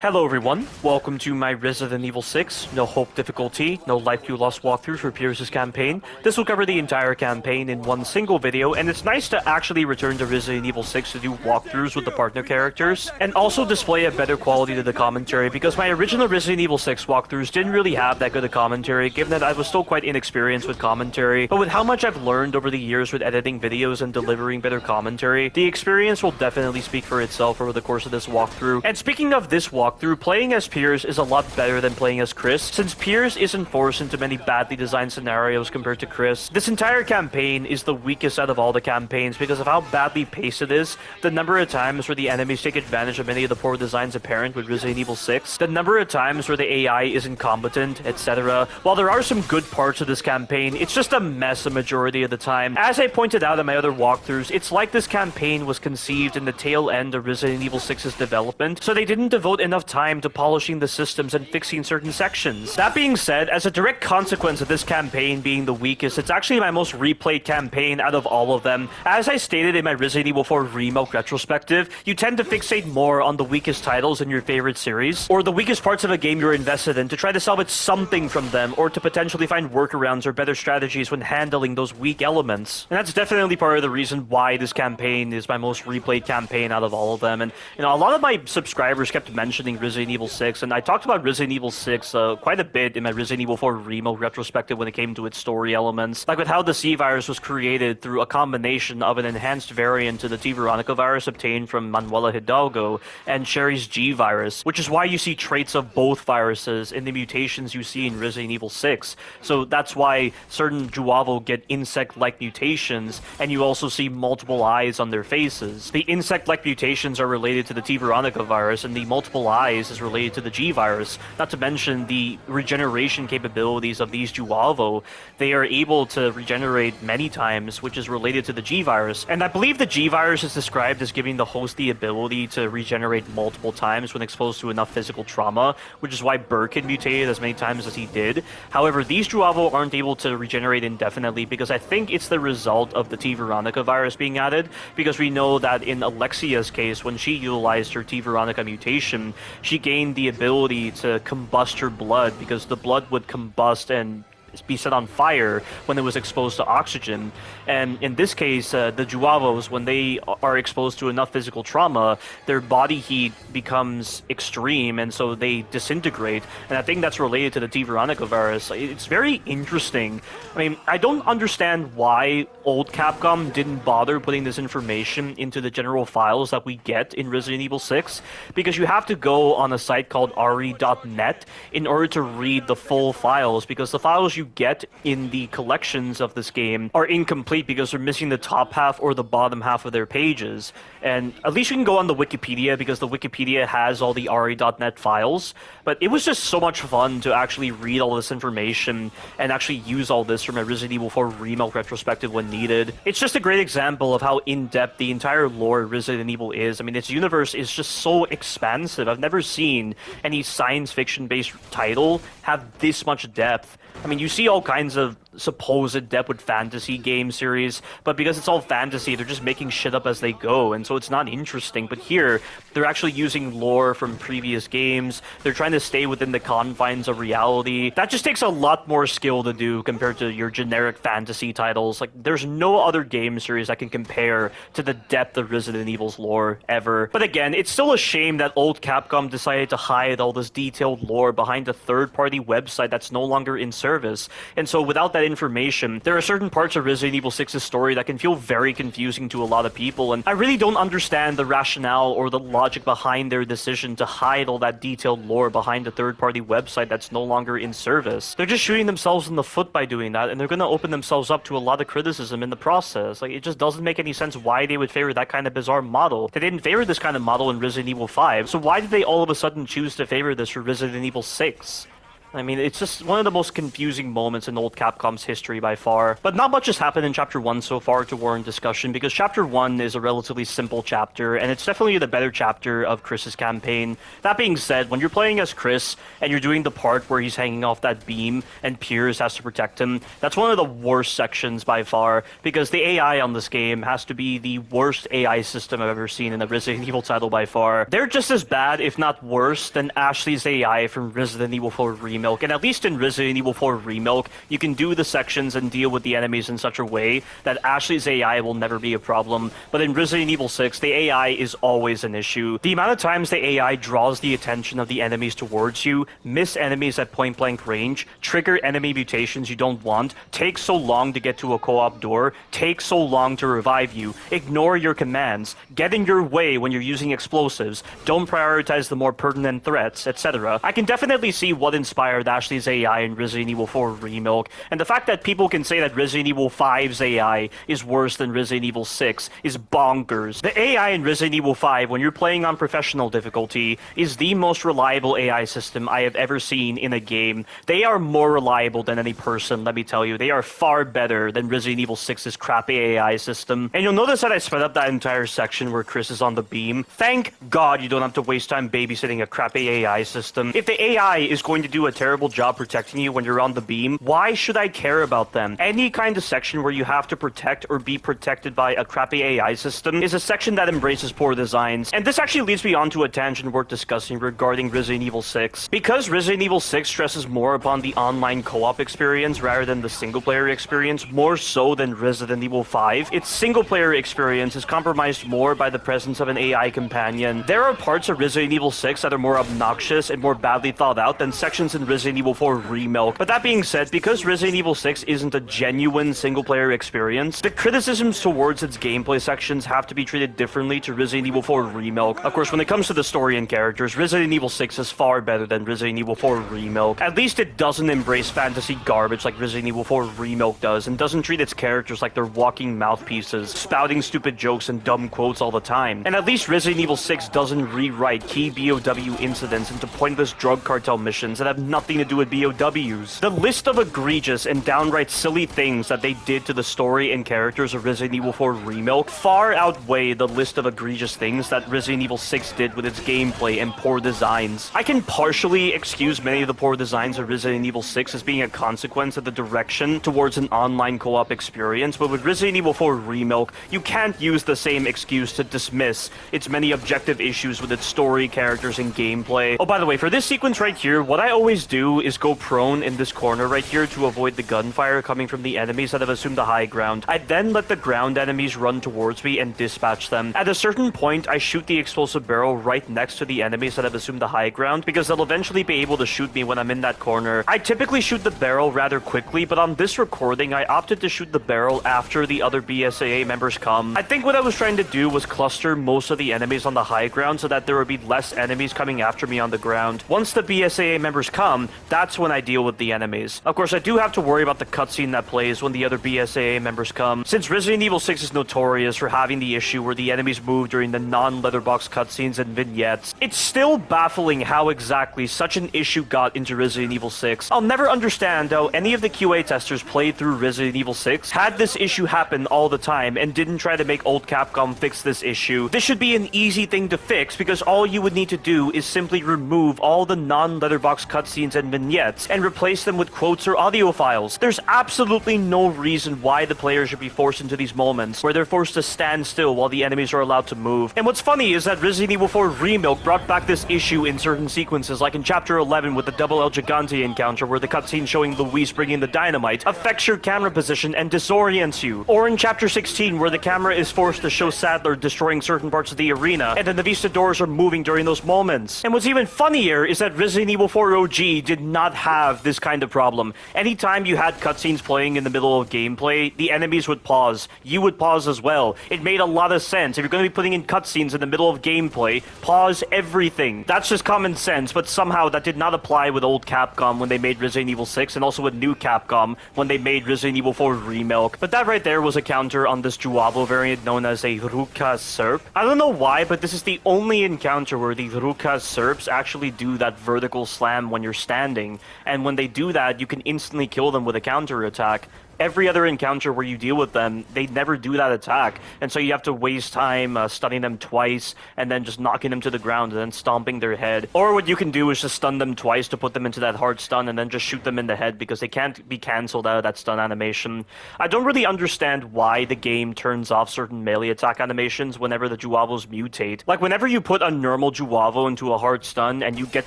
Hello everyone, welcome to my Resident Evil 6, no hope difficulty, no life you lost walkthrough for Piers' campaign. This will cover the entire campaign in one single video, and it's nice to actually return to Resident Evil 6 to do walkthroughs with the partner characters, and also display a better quality to the commentary, because my original Resident Evil 6 walkthroughs didn't really have that good a commentary, given that I was still quite inexperienced with commentary, but with how much I've learned over the years with editing videos and delivering better commentary, the experience will definitely speak for itself over the course of this walkthrough. And speaking of this walkthrough, playing as Piers is a lot better than playing as Chris, since Piers isn't forced into many badly designed scenarios compared to Chris. This entire campaign is the weakest out of all the campaigns because of how badly paced it is, the number of times where the enemies take advantage of many of the poor designs apparent with Resident Evil 6, the number of times where the AI is incompetent, etc. While there are some good parts of this campaign, it's just a mess the majority of the time. As I pointed out in my other walkthroughs, it's like this campaign was conceived in the tail end of Resident Evil 6's development, so they didn't devote enough time to polishing the systems and fixing certain sections. That being said, as a direct consequence of this campaign being the weakest, it's actually my most replayed campaign out of all of them. As I stated in my Resident Evil 4 remake retrospective, you tend to fixate more on the weakest titles in your favorite series, or the weakest parts of a game you're invested in to try to salvage something from them, or to potentially find workarounds or better strategies when handling those weak elements. And that's definitely part of the reason why this campaign is my most replayed campaign out of all of them. And a lot of my subscribers kept mentioning Resident Evil 6, and I talked about Resident Evil 6 quite a bit in my Resident Evil 4 remake retrospective when it came to its story elements, like with how the C virus was created through a combination of an enhanced variant to the T Veronica virus obtained from Manuela Hidalgo and Sherry's G virus, which is why you see traits of both viruses in the mutations you see in Resident Evil 6. So that's why certain Juavo get insect-like mutations, and you also see multiple eyes on their faces. The insect-like mutations are related to the T Veronica virus, and the multiple eyes is related to the G virus. Not to mention the regeneration capabilities of these Juavo. They are able to regenerate many times, which is related to the G virus. And I believe the G virus is described as giving the host the ability to regenerate multiple times when exposed to enough physical trauma, which is why Birkin mutated as many times as he did. However, these Juavo aren't able to regenerate indefinitely because I think it's the result of the T Veronica virus being added, because we know that in Alexia's case, when she utilized her T Veronica mutation, she gained the ability to combust her blood because the blood would combust and be set on fire when it was exposed to oxygen. And in this case, the Juavos, when they are exposed to enough physical trauma, their body heat becomes extreme, and so they disintegrate. And I think that's related to the T Veronica virus. It's very interesting. I mean, I don't understand why old Capcom didn't bother putting this information into the general files that we get in Resident Evil 6, because you have to go on a site called re.net in order to read the full files, because the files you get in the collections of this game are incomplete because they're missing the top half or the bottom half of their pages. And at least you can go on the Wikipedia, because the Wikipedia has all the re.net files. But it was just so much fun to actually read all this information and actually use all this from a Resident Evil 4 remake retrospective when needed. It's just a great example of how in-depth the entire lore of Resident Evil is. I mean, its universe is just so expansive. I've never seen any science fiction-based title have this much depth. I mean, you see all kinds of supposed depth with fantasy game series, but because it's all fantasy, they're just making shit up as they go, and so it's not interesting. But here, they're actually using lore from previous games. They're trying to stay within the confines of reality. That just takes a lot more skill to do compared to your generic fantasy titles. Like, there's no other game series that can compare to the depth of Resident Evil's lore ever. But again, it's still a shame that old Capcom decided to hide all this detailed lore behind a third-party website that's no longer in service. And so without that information, there are certain parts of Resident Evil 6's story that can feel very confusing to a lot of people, and I really don't understand the rationale or the logic behind their decision to hide all that detailed lore behind a third-party website that's no longer in service. They're just shooting themselves in the foot by doing that, and they're going to open themselves up to a lot of criticism in the process. Like, it just doesn't make any sense why they would favor that kind of bizarre model. They didn't favor this kind of model in Resident Evil 5, so why did they all of a sudden choose to favor this for Resident Evil 6? I mean, it's just one of the most confusing moments in old Capcom's history by far. But not much has happened in Chapter 1 so far to warrant discussion, because Chapter 1 is a relatively simple chapter, and it's definitely the better chapter of Chris's campaign. That being said, when you're playing as Chris, and you're doing the part where he's hanging off that beam, and Piers has to protect him, that's one of the worst sections by far, because the AI on this game has to be the worst AI system I've ever seen in a Resident Evil title by far. They're just as bad, if not worse, than Ashley's AI from Resident Evil 4 Remake. And at least in Resident Evil 4 Remake, you can do the sections and deal with the enemies in such a way that Ashley's AI will never be a problem. But in Resident Evil 6, the AI is always an issue. The amount of times the AI draws the attention of the enemies towards you, miss enemies at point-blank range, trigger enemy mutations you don't want, takes so long to get to a co-op door, takes so long to revive you, ignore your commands, get in your way when you're using explosives, don't prioritize the more pertinent threats, etc. I can definitely see what inspired Ashley's AI in Resident Evil 4 Remake, and the fact that people can say that Resident Evil 5's AI is worse than Resident Evil 6 is bonkers. The AI in Resident Evil 5, when you're playing on professional difficulty, is the most reliable AI system I have ever seen in a game. They are more reliable than any person, let me tell you. They are far better than Resident Evil 6's crappy AI system. And you'll notice that I sped up that entire section where Chris is on the beam. Thank God you don't have to waste time babysitting a crappy AI system. If the AI is going to do a terrible job protecting you when you're on the beam, why should I care about them? Any kind of section where you have to protect or be protected by a crappy AI system is a section that embraces poor designs. And this actually leads me onto a tangent worth discussing regarding Resident Evil 6. Because Resident Evil 6 stresses more upon the online co-op experience rather than the single-player experience, more so than Resident Evil 5, its single-player experience is compromised more by the presence of an AI companion. There are parts of Resident Evil 6 that are more obnoxious and more badly thought out than sections in Resident Evil 4 Remake. But that being said, because Resident Evil 6 isn't a genuine single-player experience, the criticisms towards its gameplay sections have to be treated differently to Resident Evil 4 Remake. Of course, when it comes to the story and characters, Resident Evil 6 is far better than Resident Evil 4 Remake. At least it doesn't embrace fantasy garbage like Resident Evil 4 Remake does, and doesn't treat its characters like they're walking mouthpieces, spouting stupid jokes and dumb quotes all the time. And at least Resident Evil 6 doesn't rewrite key BOW incidents into pointless drug cartel missions that have nothing to do with BOWs. The list of egregious and downright silly things that they did to the story and characters of Resident Evil 4 Remake far outweigh the list of egregious things that Resident Evil 6 did with its gameplay and poor designs. I can partially excuse many of the poor designs of Resident Evil 6 as being a consequence of the direction towards an online co-op experience, but with Resident Evil 4 Remake, you can't use the same excuse to dismiss its many objective issues with its story, characters, and gameplay. Oh, by the way, for this sequence right here, what I always do is go prone in this corner right here to avoid the gunfire coming from the enemies that have assumed the high ground. I then let the ground enemies run towards me and dispatch them. At a certain point, I shoot the explosive barrel right next to the enemies that have assumed the high ground, because they'll eventually be able to shoot me when I'm in that corner. I typically shoot the barrel rather quickly, but on this recording, I opted to shoot the barrel after the other BSAA members come. I think what I was trying to do was cluster most of the enemies on the high ground so that there would be less enemies coming after me on the ground. Once the BSAA members come, that's when I deal with the enemies. Of course, I do have to worry about the cutscene that plays when the other BSAA members come, since Resident Evil 6 is notorious for having the issue where the enemies move during the non-letterbox cutscenes and vignettes. It's still baffling how exactly such an issue got into Resident Evil 6. I'll never understand how any of the QA testers played through Resident Evil 6 had this issue happen all the time and didn't try to make old Capcom fix this issue. This should be an easy thing to fix, because all you would need to do is simply remove all the non-letterbox cutscenes and vignettes and replace them with quotes or audio files. There's absolutely no reason why the player should be forced into these moments where they're forced to stand still while the enemies are allowed to move. And what's funny is that Resident Evil 4 Remake brought back this issue in certain sequences, like in Chapter 11 with the double El Gigante encounter where the cutscene showing Luis bringing the dynamite affects your camera position and disorients you. Or in Chapter 16 where the camera is forced to show Sadler destroying certain parts of the arena and then the Vista doors are moving during those moments. And what's even funnier is that Resident Evil 4 OG did not have this kind of problem. Anytime you had cutscenes playing in the middle of gameplay, the enemies would pause. You would pause as well. It made a lot of sense. If you're going to be putting in cutscenes in the middle of gameplay, pause everything. That's just common sense, but somehow that did not apply with old Capcom when they made Resident Evil 6, and also with new Capcom when they made Resident Evil 4 Remake. But that right there was a counter on this Juavo variant known as a Ruka Serp. I don't know why, but this is the only encounter where the Ruka Serps actually do that vertical slam when you're standing, and when they do that, you can instantly kill them with a counter attack. Every other encounter where you deal with them, they never do that attack, and so you have to waste time stunning them twice, and then just knocking them to the ground, and then stomping their head. Or what you can do is just stun them twice to put them into that hard stun, and then just shoot them in the head, because they can't be cancelled out of that stun animation. I don't really understand why the game turns off certain melee attack animations whenever the Juavos mutate. Like, whenever you put a normal Juavo into a hard stun, and you get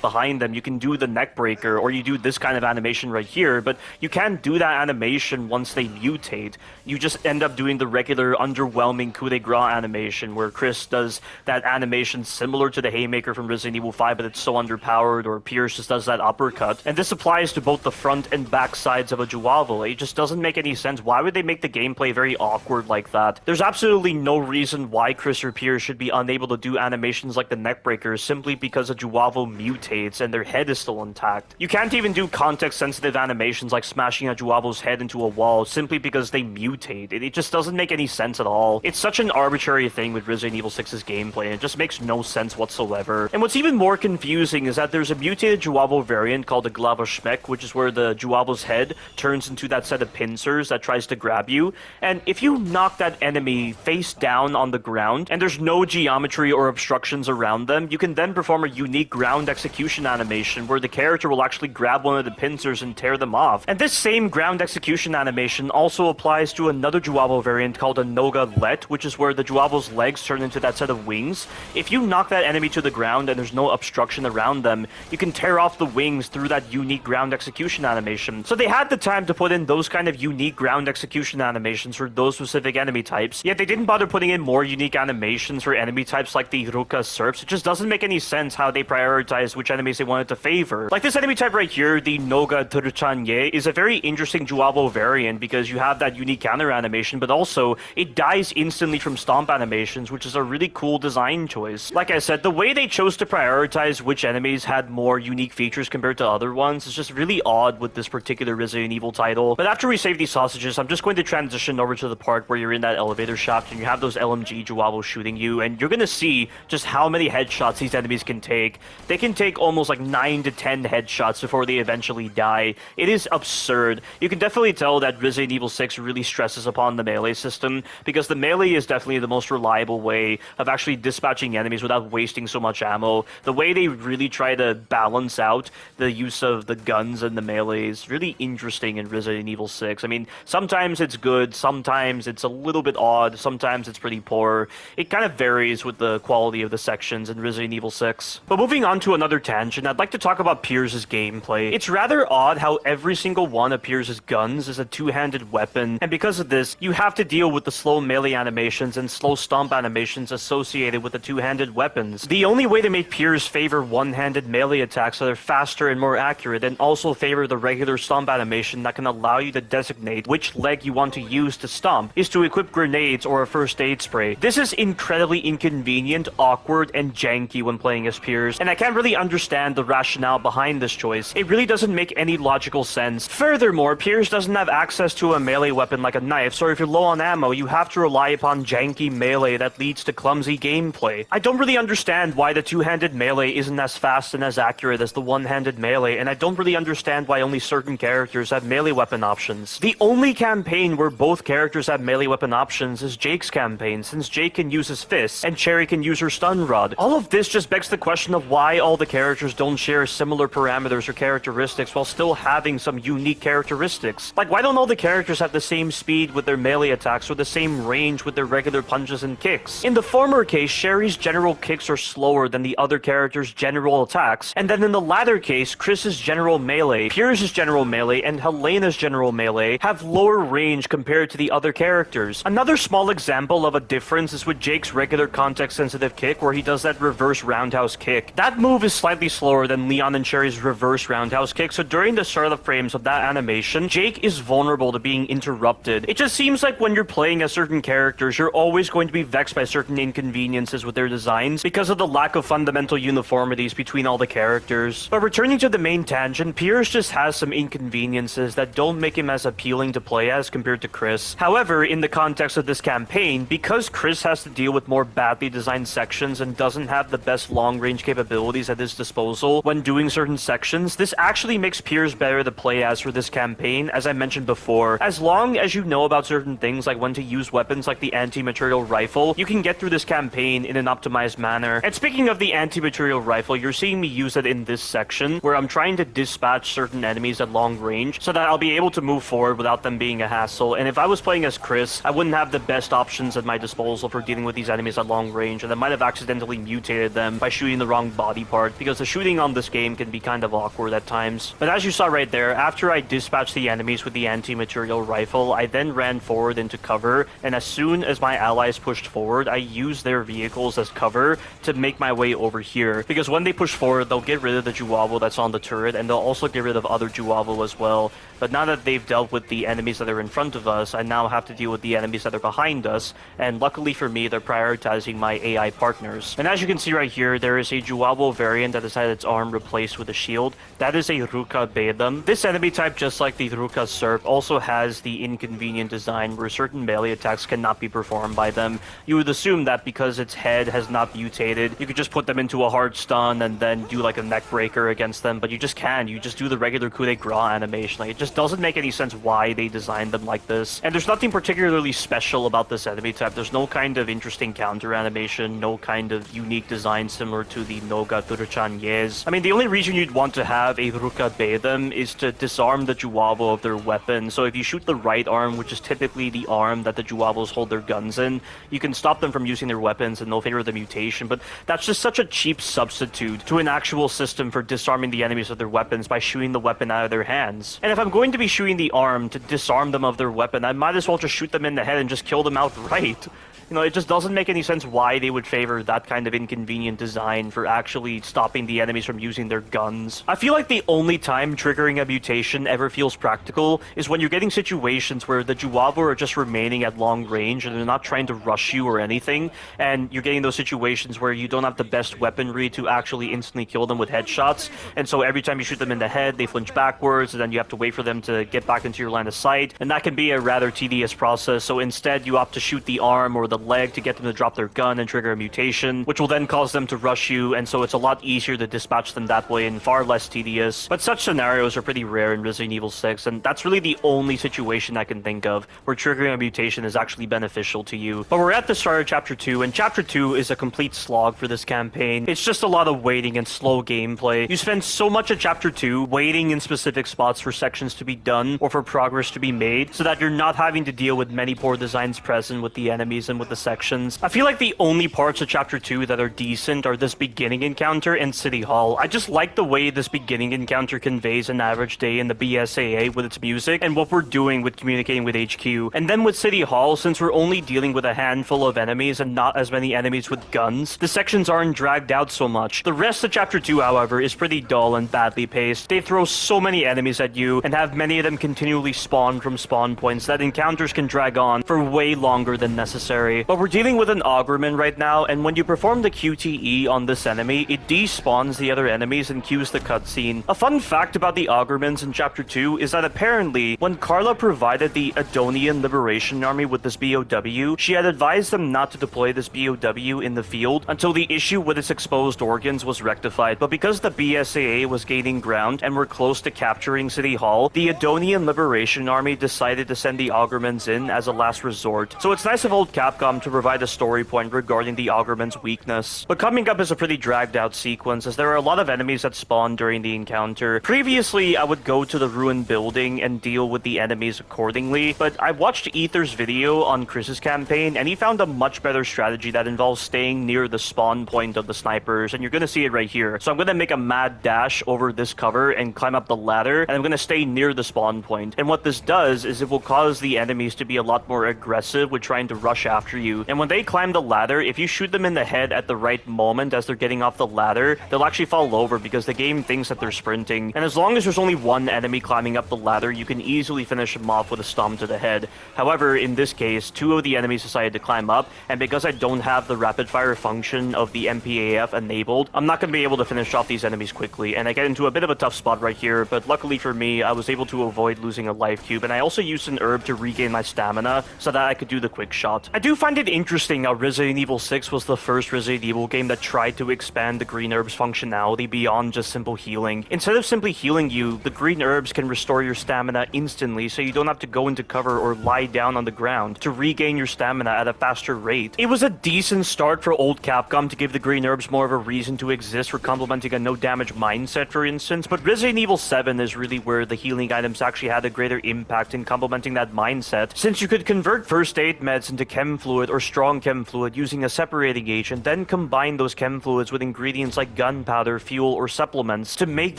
behind them, you can do the neck breaker, or you do this kind of animation right here, but you can't do that animation once they mutate. You just end up doing the regular underwhelming coup de grace animation where Chris does that animation similar to the Haymaker from Resident Evil 5, but it's so underpowered, or Piers just does that uppercut. And this applies to both the front and back sides of a Juavo. It just doesn't make any sense. Why would they make the gameplay very awkward like that? There's absolutely no reason why Chris or Piers should be unable to do animations like the neck breakers simply because a Juavo mutates and their head is still intact. You can't even do context-sensitive animations like smashing a Juavo's head into a wall simply because they mutate. It just doesn't make any sense at all. It's such an arbitrary thing with Resident Evil 6's gameplay, and it just makes no sense whatsoever. And what's even more confusing is that there's a mutated Juavo variant called the Glava Schmeck, which is where the Juavo's head turns into that set of pincers that tries to grab you, and if you knock that enemy face down on the ground, and there's no geometry or obstructions around them, you can then perform a unique ground execution animation where the character will actually grab one of the pincers and tear them off. And this same ground execution animation also applies to another Juavo variant called a Noga Let, which is where the Juavo's legs turn into that set of wings. If you knock that enemy to the ground and there's no obstruction around them, you can tear off the wings through that unique ground execution animation. So they had the time to put in those kind of unique ground execution animations for those specific enemy types, yet they didn't bother putting in more unique animations for enemy types like the Ruka Serps. It just doesn't make any sense how they prioritize which enemies they wanted to favor. Like this enemy type right here, the Noga Turchanye, is a very interesting Juavo variant because you have that unique counter animation, but also it dies instantly from stomp animations, which is a really cool design choice. Like I said, the way they chose to prioritize which enemies had more unique features compared to other ones is just really odd with this particular Resident Evil title. But after we save these sausages, I'm just going to transition over to the part where you're in that elevator shaft and you have those LMG Juavos shooting you, and you're gonna see just how many headshots these enemies can take. They can take almost like 9 to 10 headshots before they eventually die. It is absurd. You can definitely tell that Resident Evil 6 really stresses upon the melee system, because the melee is definitely the most reliable way of actually dispatching enemies without wasting so much ammo. The way they really try to balance out the use of the guns and the melee is really interesting in Resident Evil 6. I mean, sometimes it's good, sometimes it's a little bit odd, sometimes it's pretty poor. It kind of varies with the quality of the sections in Resident Evil 6. But moving on to another tangent, I'd like to talk about Piers' gameplay. It's rather odd how every single one of Piers' guns is a two-handed weapon, and because of this, you have to deal with the slow melee animations and slow stomp animations associated with the two-handed weapons. The only way to make Piers favor one-handed melee attacks that are faster and more accurate, and also favor the regular stomp animation that can allow you to designate which leg you want to use to stomp, is to equip grenades or a first aid spray. This is incredibly inconvenient, awkward, and janky when playing as Piers, and I can't really understand the rationale behind this choice. It really doesn't make any logical sense. Furthermore, Piers doesn't have access to a melee weapon like a knife, so if you're low on ammo, you have to rely upon janky melee that leads to clumsy gameplay. I don't really understand why the two-handed melee isn't as fast and as accurate as the one-handed melee, and I don't really understand why only certain characters have melee weapon options. The only campaign where both characters have melee weapon options is Jake's campaign, since Jake can use his fists, and Cherry can use her stun rod. All of this just begs the question of why all the characters don't share similar parameters or characteristics while still having some unique characteristics. Like, why don't all the characters have the same speed with their melee attacks or the same range with their regular punches and kicks? In the former case, Sherry's general kicks are slower than the other characters' general attacks, and then in the latter case, Chris's general melee, Piers' general melee, and Helena's general melee have lower range compared to the other characters. Another small example of a difference is with Jake's regular context-sensitive kick, where he does that reverse roundhouse kick. That move is slightly slower than Leon and Sherry's reverse roundhouse kick, so during the startup frames of that animation, Jake is vulnerable vulnerable to being interrupted. It just seems like when you're playing as certain characters, you're always going to be vexed by certain inconveniences with their designs because of the lack of fundamental uniformities between all the characters. But returning to the main tangent, Piers just has some inconveniences that don't make him as appealing to play as compared to Chris. However, in the context of this campaign, because Chris has to deal with more badly designed sections and doesn't have the best long-range capabilities at his disposal when doing certain sections, this actually makes Piers better to play as for this campaign, as I mentioned before. As long as you know about certain things like when to use weapons like the anti-material rifle, you can get through this campaign in an optimized manner. And speaking of the anti-material rifle, you're seeing me use it in this section where I'm trying to dispatch certain enemies at long range so that I'll be able to move forward without them being a hassle. And if I was playing as Chris, I wouldn't have the best options at my disposal for dealing with these enemies at long range, and I might have accidentally mutated them by shooting the wrong body part, because the shooting on this game can be kind of awkward at times. But as you saw right there, after I dispatched the enemies with the anti-material rifle, I then ran forward into cover, and as soon as my allies pushed forward, I used their vehicles as cover to make my way over here, because when they push forward, they'll get rid of the Juavo that's on the turret, and they'll also get rid of other Juavo as well. But now that they've dealt with the enemies that are in front of us, I now have to deal with the enemies that are behind us, and luckily for me, they're prioritizing my AI partners. And as you can see right here, there is a Juavo variant that has had its arm replaced with a shield. That is a Ruka Bedam. This enemy type, just like the Ruka Serp, also has the inconvenient design where certain melee attacks cannot be performed by them. You would assume that because its head has not mutated, you could just put them into a hard stun and then do like a neck breaker against them, but you just can't. You just do the regular coup de grace animation. Like, it just doesn't make any sense why they designed them like this. And there's nothing particularly special about this enemy type. There's no kind of interesting counter animation, no kind of unique design similar to the Noga Turuchan Yez. I mean, the only reason you'd want to have a Ruka Bedam is to disarm the Juavo of their weapon. So if you shoot the right arm, which is typically the arm that the Juavos hold their guns in, you can stop them from using their weapons and no favor the mutation. But that's just such a cheap substitute to an actual system for disarming the enemies of their weapons by shooting the weapon out of their hands. And if I'm going to be shooting the arm to disarm them of their weapon, I might as well just shoot them in the head and just kill them outright. You know, it just doesn't make any sense why they would favor that kind of inconvenient design for actually stopping the enemies from using their guns. I feel like the only time triggering a mutation ever feels practical is when you're getting situations where the Juavo are just remaining at long range and they're not trying to rush you or anything, and you're getting those situations where you don't have the best weaponry to actually instantly kill them with headshots, and so every time you shoot them in the head, they flinch backwards, and then you have to wait for them to get back into your line of sight, and that can be a rather tedious process. So instead, you opt to shoot the arm or the leg to get them to drop their gun and trigger a mutation, which will then cause them to rush you, and so it's a lot easier to dispatch them that way and far less tedious. But such scenarios are pretty rare in Resident Evil 6, and that's really the only situation I can think of where triggering a mutation is actually beneficial to you. But we're at the start of Chapter 2, and Chapter 2 is a complete slog for this campaign. It's just a lot of waiting and slow gameplay. You spend so much of Chapter 2 waiting in specific spots for sections to be done or for progress to be made, so that you're not having to deal with many poor designs present with the enemies and with the sections. I feel like the only parts of Chapter 2 that are decent are this beginning encounter and City Hall. I just like the way this beginning encounter conveys an average day in the BSAA with its music and what we're doing with communicating with HQ. And then with City Hall, since we're only dealing with a handful of enemies and not as many enemies with guns, the sections aren't dragged out so much. The rest of Chapter 2, however, is pretty dull and badly paced. They throw so many enemies at you and have many of them continually spawn from spawn points that encounters can drag on for way longer than necessary. But we're dealing with an Augerman right now, and when you perform the QTE on this enemy, it despawns the other enemies and cues the cutscene. A fun fact about the Augermans in Chapter 2 is that apparently, when Carla provided the Adonian Liberation Army with this BOW, she had advised them not to deploy this BOW in the field until the issue with its exposed organs was rectified. But because the BSAA was gaining ground and were close to capturing City Hall, the Adonian Liberation Army decided to send the Augermans in as a last resort. So it's nice of old Capcom to provide a story point regarding the Augerman's weakness. But coming up is a pretty dragged out sequence, as there are a lot of enemies that spawn during the encounter. Previously, I would go to the ruined building and deal with the enemies accordingly, but I watched Ether's video on Chris's campaign, and he found a much better strategy that involves staying near the spawn point of the snipers, and you're gonna see it right here. So I'm gonna make a mad dash over this cover and climb up the ladder, and I'm gonna stay near the spawn point. And what this does is it will cause the enemies to be a lot more aggressive with trying to rush after after you. And when they climb the ladder, if you shoot them in the head at the right moment as they're getting off the ladder, they'll actually fall over because the game thinks that they're sprinting. And as long as there's only one enemy climbing up the ladder, you can easily finish them off with a stomp to the head. However, in this case, 2 of the enemies decided to climb up, and because I don't have the rapid fire function of the MPAF enabled, I'm not going to be able to finish off these enemies quickly, and I get into a bit of a tough spot right here, but luckily for me, I was able to avoid losing a life cube, and I also used an herb to regain my stamina so that I could do the quick shot. I do find it interesting how Resident Evil 6 was the first Resident Evil game that tried to expand the green herbs functionality beyond just simple healing. Instead of simply healing you, the green herbs can restore your stamina instantly, so you don't have to go into cover or lie down on the ground to regain your stamina at a faster rate. It was a decent start for old Capcom to give the green herbs more of a reason to exist for complementing a no damage mindset, for instance, but Resident Evil 7 is really where the healing items actually had a greater impact in complementing that mindset, since you could convert first aid meds into chem fluid or strong chem fluid using a separating agent, then combine those chem fluids with ingredients like gunpowder, fuel, or supplements to make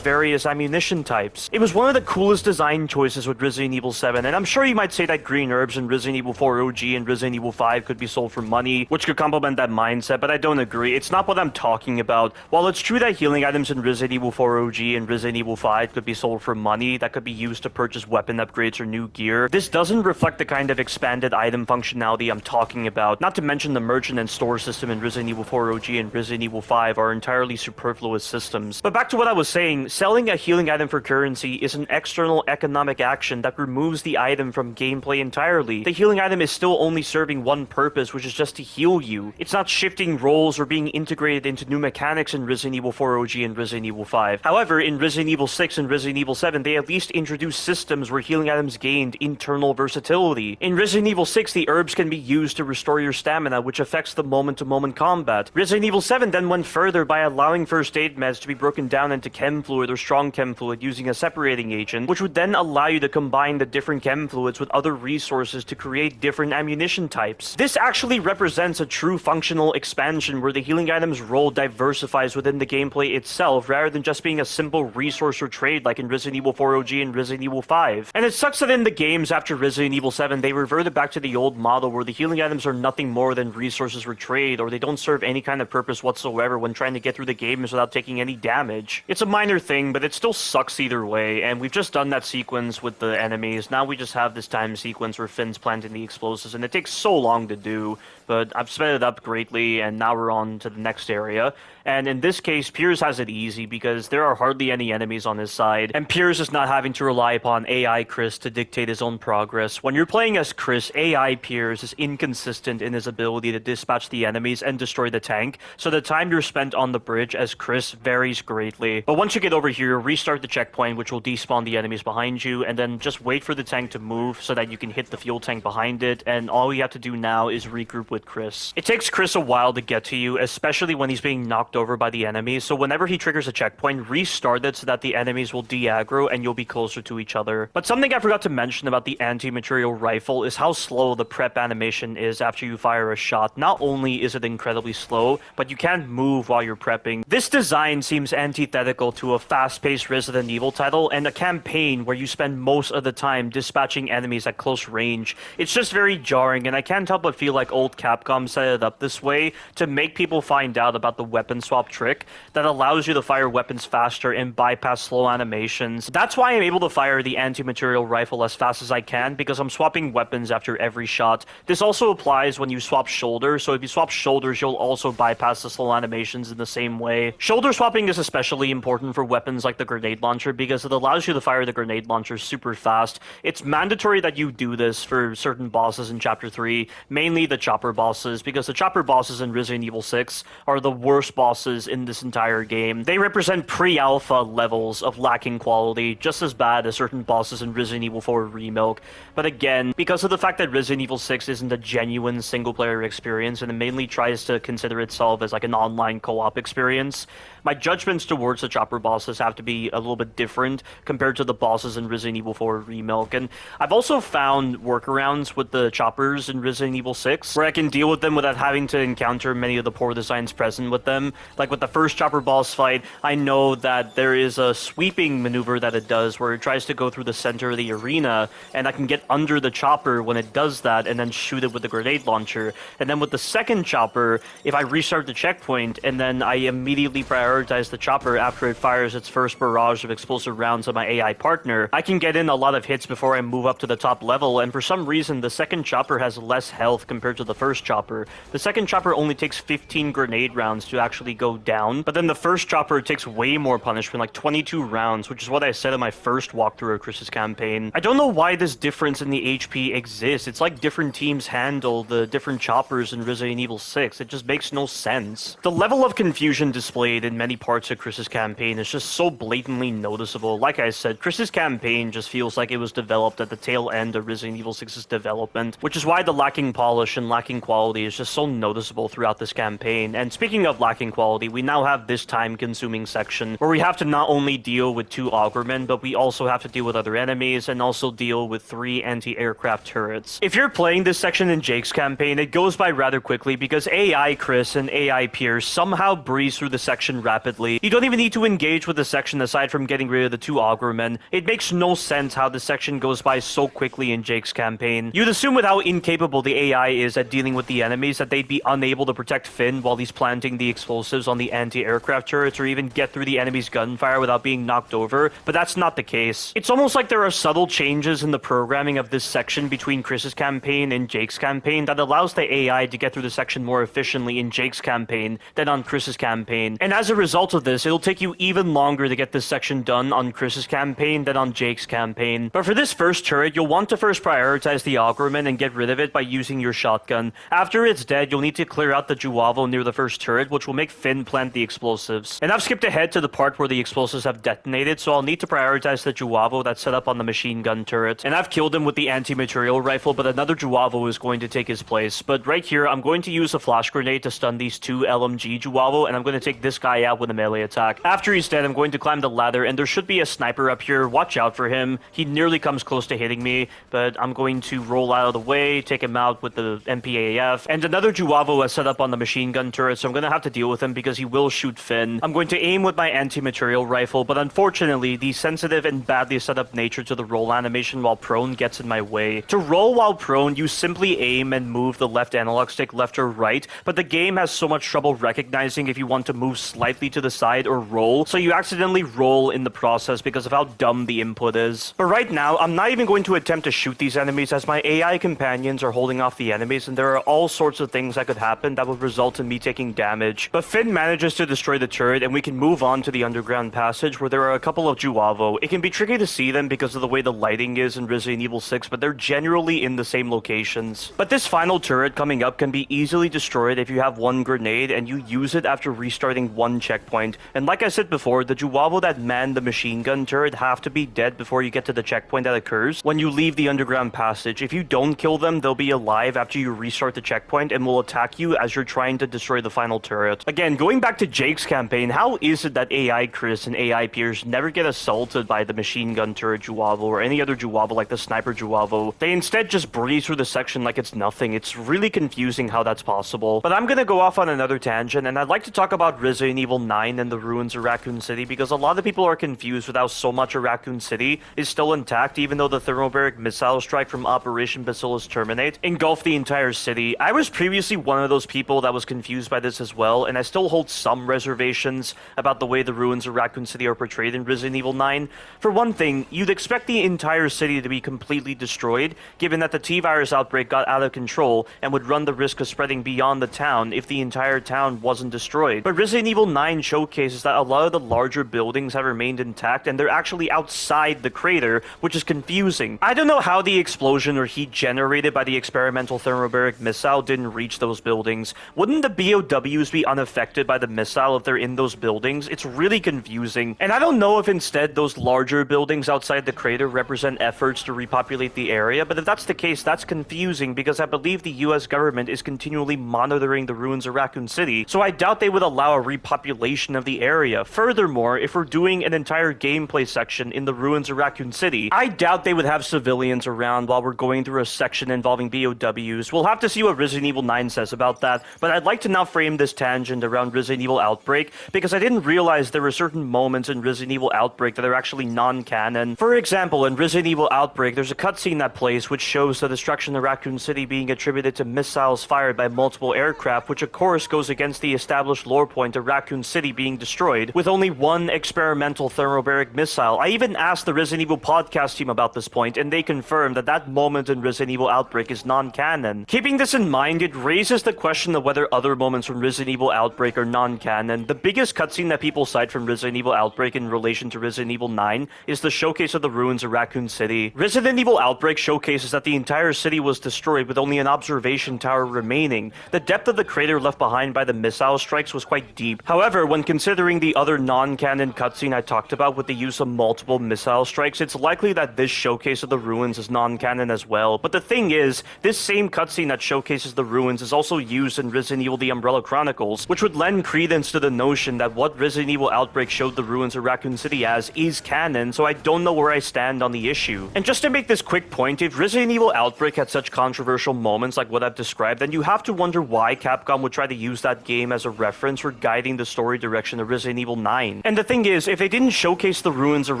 various ammunition types. It was one of the coolest design choices with Resident Evil 7, and I'm sure you might say that green herbs in Resident Evil 4 OG and Resident Evil 5 could be sold for money, which could complement that mindset, but I don't agree. It's not what I'm talking about. While it's true that healing items in Resident Evil 4 OG and Resident Evil 5 could be sold for money that could be used to purchase weapon upgrades or new gear, this doesn't reflect the kind of expanded item functionality I'm talking about. Not to mention the merchant and store system in Resident Evil 4 OG and Resident Evil 5 are entirely superfluous systems. But back to what I was saying, selling a healing item for currency is an external economic action that removes the item from gameplay entirely. The healing item is still only serving one purpose, which is just to heal you. It's not shifting roles or being integrated into new mechanics in Resident Evil 4 OG and Resident Evil 5. However, in Resident Evil 6 and Resident Evil 7, they at least introduced systems where healing items gained internal versatility. In Resident Evil 6, the herbs can be used to restore your stamina, which affects the moment-to-moment combat. Resident Evil 7 then went further by allowing first aid meds to be broken down into chem fluid or strong chem fluid using a separating agent, which would then allow you to combine the different chem fluids with other resources to create different ammunition types. This actually represents a true functional expansion where the healing item's role diversifies within the gameplay itself rather than just being a simple resource or trade like in Resident Evil 4 OG and Resident Evil 5. And it sucks that in the games after Resident Evil 7 they reverted back to the old model where the healing items are nothing more than resources for trade, or they don't serve any kind of purpose whatsoever when trying to get through the games without taking any damage. It's a minor thing, but it still sucks either way, and we've just done that sequence with the enemies. Now we just have this time sequence where Finn's planting the explosives, and it takes so long to do, but I've sped it up greatly, and now we're on to the next area. And in this case, Piers has it easy because there are hardly any enemies on his side, and Piers is not having to rely upon AI Chris to dictate his own progress. When you're playing as Chris, AI Piers is inconsistent in his ability to dispatch the enemies and destroy the tank, so the time you're spent on the bridge as Chris varies greatly. But once you get over here, restart the checkpoint, which will despawn the enemies behind you, and then just wait for the tank to move so that you can hit the fuel tank behind it, and all you have to do now is regroup with Chris. It takes Chris a while to get to you, especially when he's being knocked over by the enemies, so whenever he triggers a checkpoint, restart it so that the enemies will de-aggro and you'll be closer to each other. But something I forgot to mention about the anti-material rifle is how slow the prep animation is after you fire a shot. Not only is it incredibly slow, but you can't move while you're prepping. This design seems antithetical to a fast-paced Resident Evil title and a campaign where you spend most of the time dispatching enemies at close range. It's just very jarring, and I can't help but feel like old Capcom set it up this way to make people find out about the weapon swap trick that allows you to fire weapons faster and bypass slow animations. That's why I'm able to fire the anti-material rifle as fast as I can, because I'm swapping weapons after every shot. This also applies when you swap shoulders, so if you swap shoulders, you'll also bypass the slow animations in the same way. Shoulder swapping is especially important for weapons like the grenade launcher because it allows you to fire the grenade launcher super fast. It's mandatory that you do this for certain bosses in Chapter 3, mainly the chopper bosses, because the chopper bosses in Resident Evil 6 are the worst bosses in this entire game. They represent pre-alpha levels of lacking quality, just as bad as certain bosses in Resident Evil 4 Remake. But again, because of the fact that Resident Evil 6 isn't a genuine single-player experience and it mainly tries to consider itself as like an online co-op experience, my judgments towards the chopper bosses have to be a little bit different compared to the bosses in Resident Evil 4 Remake. And I've also found workarounds with the choppers in Resident Evil 6 where I can deal with them without having to encounter many of the poor designs present with them. Like with the first chopper boss fight, I know that there is a sweeping maneuver that it does where it tries to go through the center of the arena, and I can get under the chopper when it does that and then shoot it with the grenade grenade launcher. And then with the second chopper, if I restart the checkpoint and then I immediately prioritize the chopper after it fires its first barrage of explosive rounds at my AI partner, I can get in a lot of hits before I move up to the top level, and for some reason the second chopper has less health compared to the first chopper. The second chopper only takes 15 grenade rounds to actually go down, but then the first chopper takes way more punishment, like 22 rounds, which is what I said in my first walkthrough of Chris's campaign. I don't know why this difference in the HP exists. It's like different teams handle the different choppers in Resident Evil 6. It just makes no sense. The level of confusion displayed in many parts of Chris's campaign is just so blatantly noticeable. Like I said, Chris's campaign just feels like it was developed at the tail end of Resident Evil 6's development, which is why the lacking polish and lacking quality is just so noticeable throughout this campaign. And speaking of lacking quality, we now have this time-consuming section where we have to not only deal with 2 Augermen, but we also have to deal with other enemies and also deal with 3 anti-aircraft turrets. If you're playing this section in Jake's campaign, it goes by rather quickly because AI Chris and AI Piers somehow breeze through the section rapidly. You don't even need to engage with the section aside from getting rid of the 2 Augermen. It makes no sense how the section goes by so quickly in Jake's campaign. You'd assume with how incapable the AI is at dealing with the enemies that they'd be unable to protect Finn while he's planting the explosives on the anti-aircraft turrets or even get through the enemy's gunfire without being knocked over, but that's not the case. It's almost like there are subtle changes in the programming of this section between Chris's campaign and Jake's campaign that allows the AI to get through the section more efficiently in Jake's campaign than on Chris's campaign. And as a result of this, it'll take you even longer to get this section done on Chris's campaign than on Jake's campaign. But for this first turret, you'll want to first prioritize the Augerman and get rid of it by using your shotgun. After it's dead, you'll need to clear out the Juavo near the first turret, which will make Finn plant the explosives. And I've skipped ahead to the part where the explosives have detonated, so I'll need to prioritize the Juavo that's set up on the machine gun turret. And I've killed him with the anti-material rifle, but another Juavo is going to take his place. But right here, I'm going to use a flash grenade to stun these 2 LMG Juavo, and I'm going to take this guy out with a melee attack. After he's dead, I'm going to climb the ladder, and there should be a sniper up here. Watch out for him. He nearly comes close to hitting me, but I'm going to roll out of the way, take him out with the MPAF. And another Juavo is set up on the machine gun turret, so I'm going to have to deal with him because he will shoot Finn. I'm going to aim with my anti-material rifle, but unfortunately, the sensitive and badly set up nature to the roll animation while prone gets in my way. To roll while prone, you simply aim and move the left analog stick left or right, but the game has so much trouble recognizing if you want to move slightly to the side or roll, so you accidentally roll in the process because of how dumb the input is. But right now, I'm not even going to attempt to shoot these enemies as my AI companions are holding off the enemies, and there are all sorts of things that could happen that would result in me taking damage. But Finn manages to destroy the turret, and we can move on to the underground passage where there are a couple of Juavo. It can be tricky to see them because of the way the lighting is in Resident Evil 6, but they're generally in the same locations. But this final turret coming up can be easily destroyed if you have 1 grenade and you use it after restarting 1 checkpoint. And like I said before, the Juavo that man the machine gun turret have to be dead before you get to the checkpoint that occurs when you leave the underground passage. If you don't kill them, they'll be alive after you restart the checkpoint and will attack you as you're trying to destroy the final turret. Again, going back to Jake's campaign, how is it that AI Chris and AI Piers never get assaulted by the machine gun turret Juavo or any other Juavo like the sniper Juavo? They instead just breeze through the section like it's nothing. It's really confusing how that's possible. But I'm gonna go off on another tangent, and I'd like to talk about Resident Evil 9 and the ruins of Raccoon City because a lot of people are confused with how so much of Raccoon City is still intact even though the thermobaric missile strike from Operation Bacillus Terminate engulfed the entire city. I was previously one of those people that was confused by this as well, and I still hold some reservations about the way the ruins of Raccoon City are portrayed in Resident Evil 9. For one thing, you'd expect the entire city to be completely destroyed, given that the T-virus outbreak got out of control and would run the risk of spreading beyond the town if the entire town wasn't destroyed. But Resident Evil 9 showcases that a lot of the larger buildings have remained intact and they're actually outside the crater, which is confusing. I don't know how the explosion or heat generated by the experimental thermobaric missile didn't reach those buildings. Wouldn't the BOWs be unaffected by the missile if they're in those buildings? It's really confusing. And I don't know if instead those larger buildings outside the crater represent efforts to repopulate the area, but if that's the case, that's confusing because I believe the US government is continually monitoring the ruins of Raccoon City, so I doubt they would allow a repopulation of the area. Furthermore, if we're doing an entire gameplay section in the ruins of Raccoon City, I doubt they would have civilians around while we're going through a section involving BOWs. We'll have to see what Resident Evil 9 says about that, but I'd like to now frame this tangent around Resident Evil Outbreak because I didn't realize there were certain moments in Resident Evil Outbreak that are actually non-canon. For example, in Resident Evil Outbreak, there's a cutscene that plays which shows the destruction of Raccoon City being attributed to missiles fired by multiple aircraft, which of course goes against the established lore point of Raccoon City being destroyed, with only one experimental thermobaric missile. I even asked the Resident Evil podcast team about this point, and they confirmed that that moment in Resident Evil Outbreak is non-canon. Keeping this in mind, it raises the question of whether other moments from Resident Evil Outbreak are non-canon. The biggest cutscene that people cite from Resident Evil Outbreak in relation to Resident Evil 9 is the showcase of the ruins of Raccoon City. Resident Evil Outbreak showcases that the entire city was destroyed with only an observation tower remaining. The depth of the crater left behind by the missile strikes was quite deep. However, when considering the other non-canon cutscene I talked about with the use of multiple missile strikes, it's likely that this showcase of the ruins is non-canon as well. But the thing is, this same cutscene that showcases the ruins is also used in Resident Evil The Umbrella Chronicles, which would lend credence to the notion that what Resident Evil Outbreak showed the ruins of Raccoon City as is canon, so I don't know where I stand on the issue. And just to make this quick point, if Resident Evil Outbreak had such controversial moments like what I've described, then you have to wonder why Capcom would try to use that game as a reference for guiding the story direction of Resident Evil 9. And the thing is, if they didn't showcase the ruins of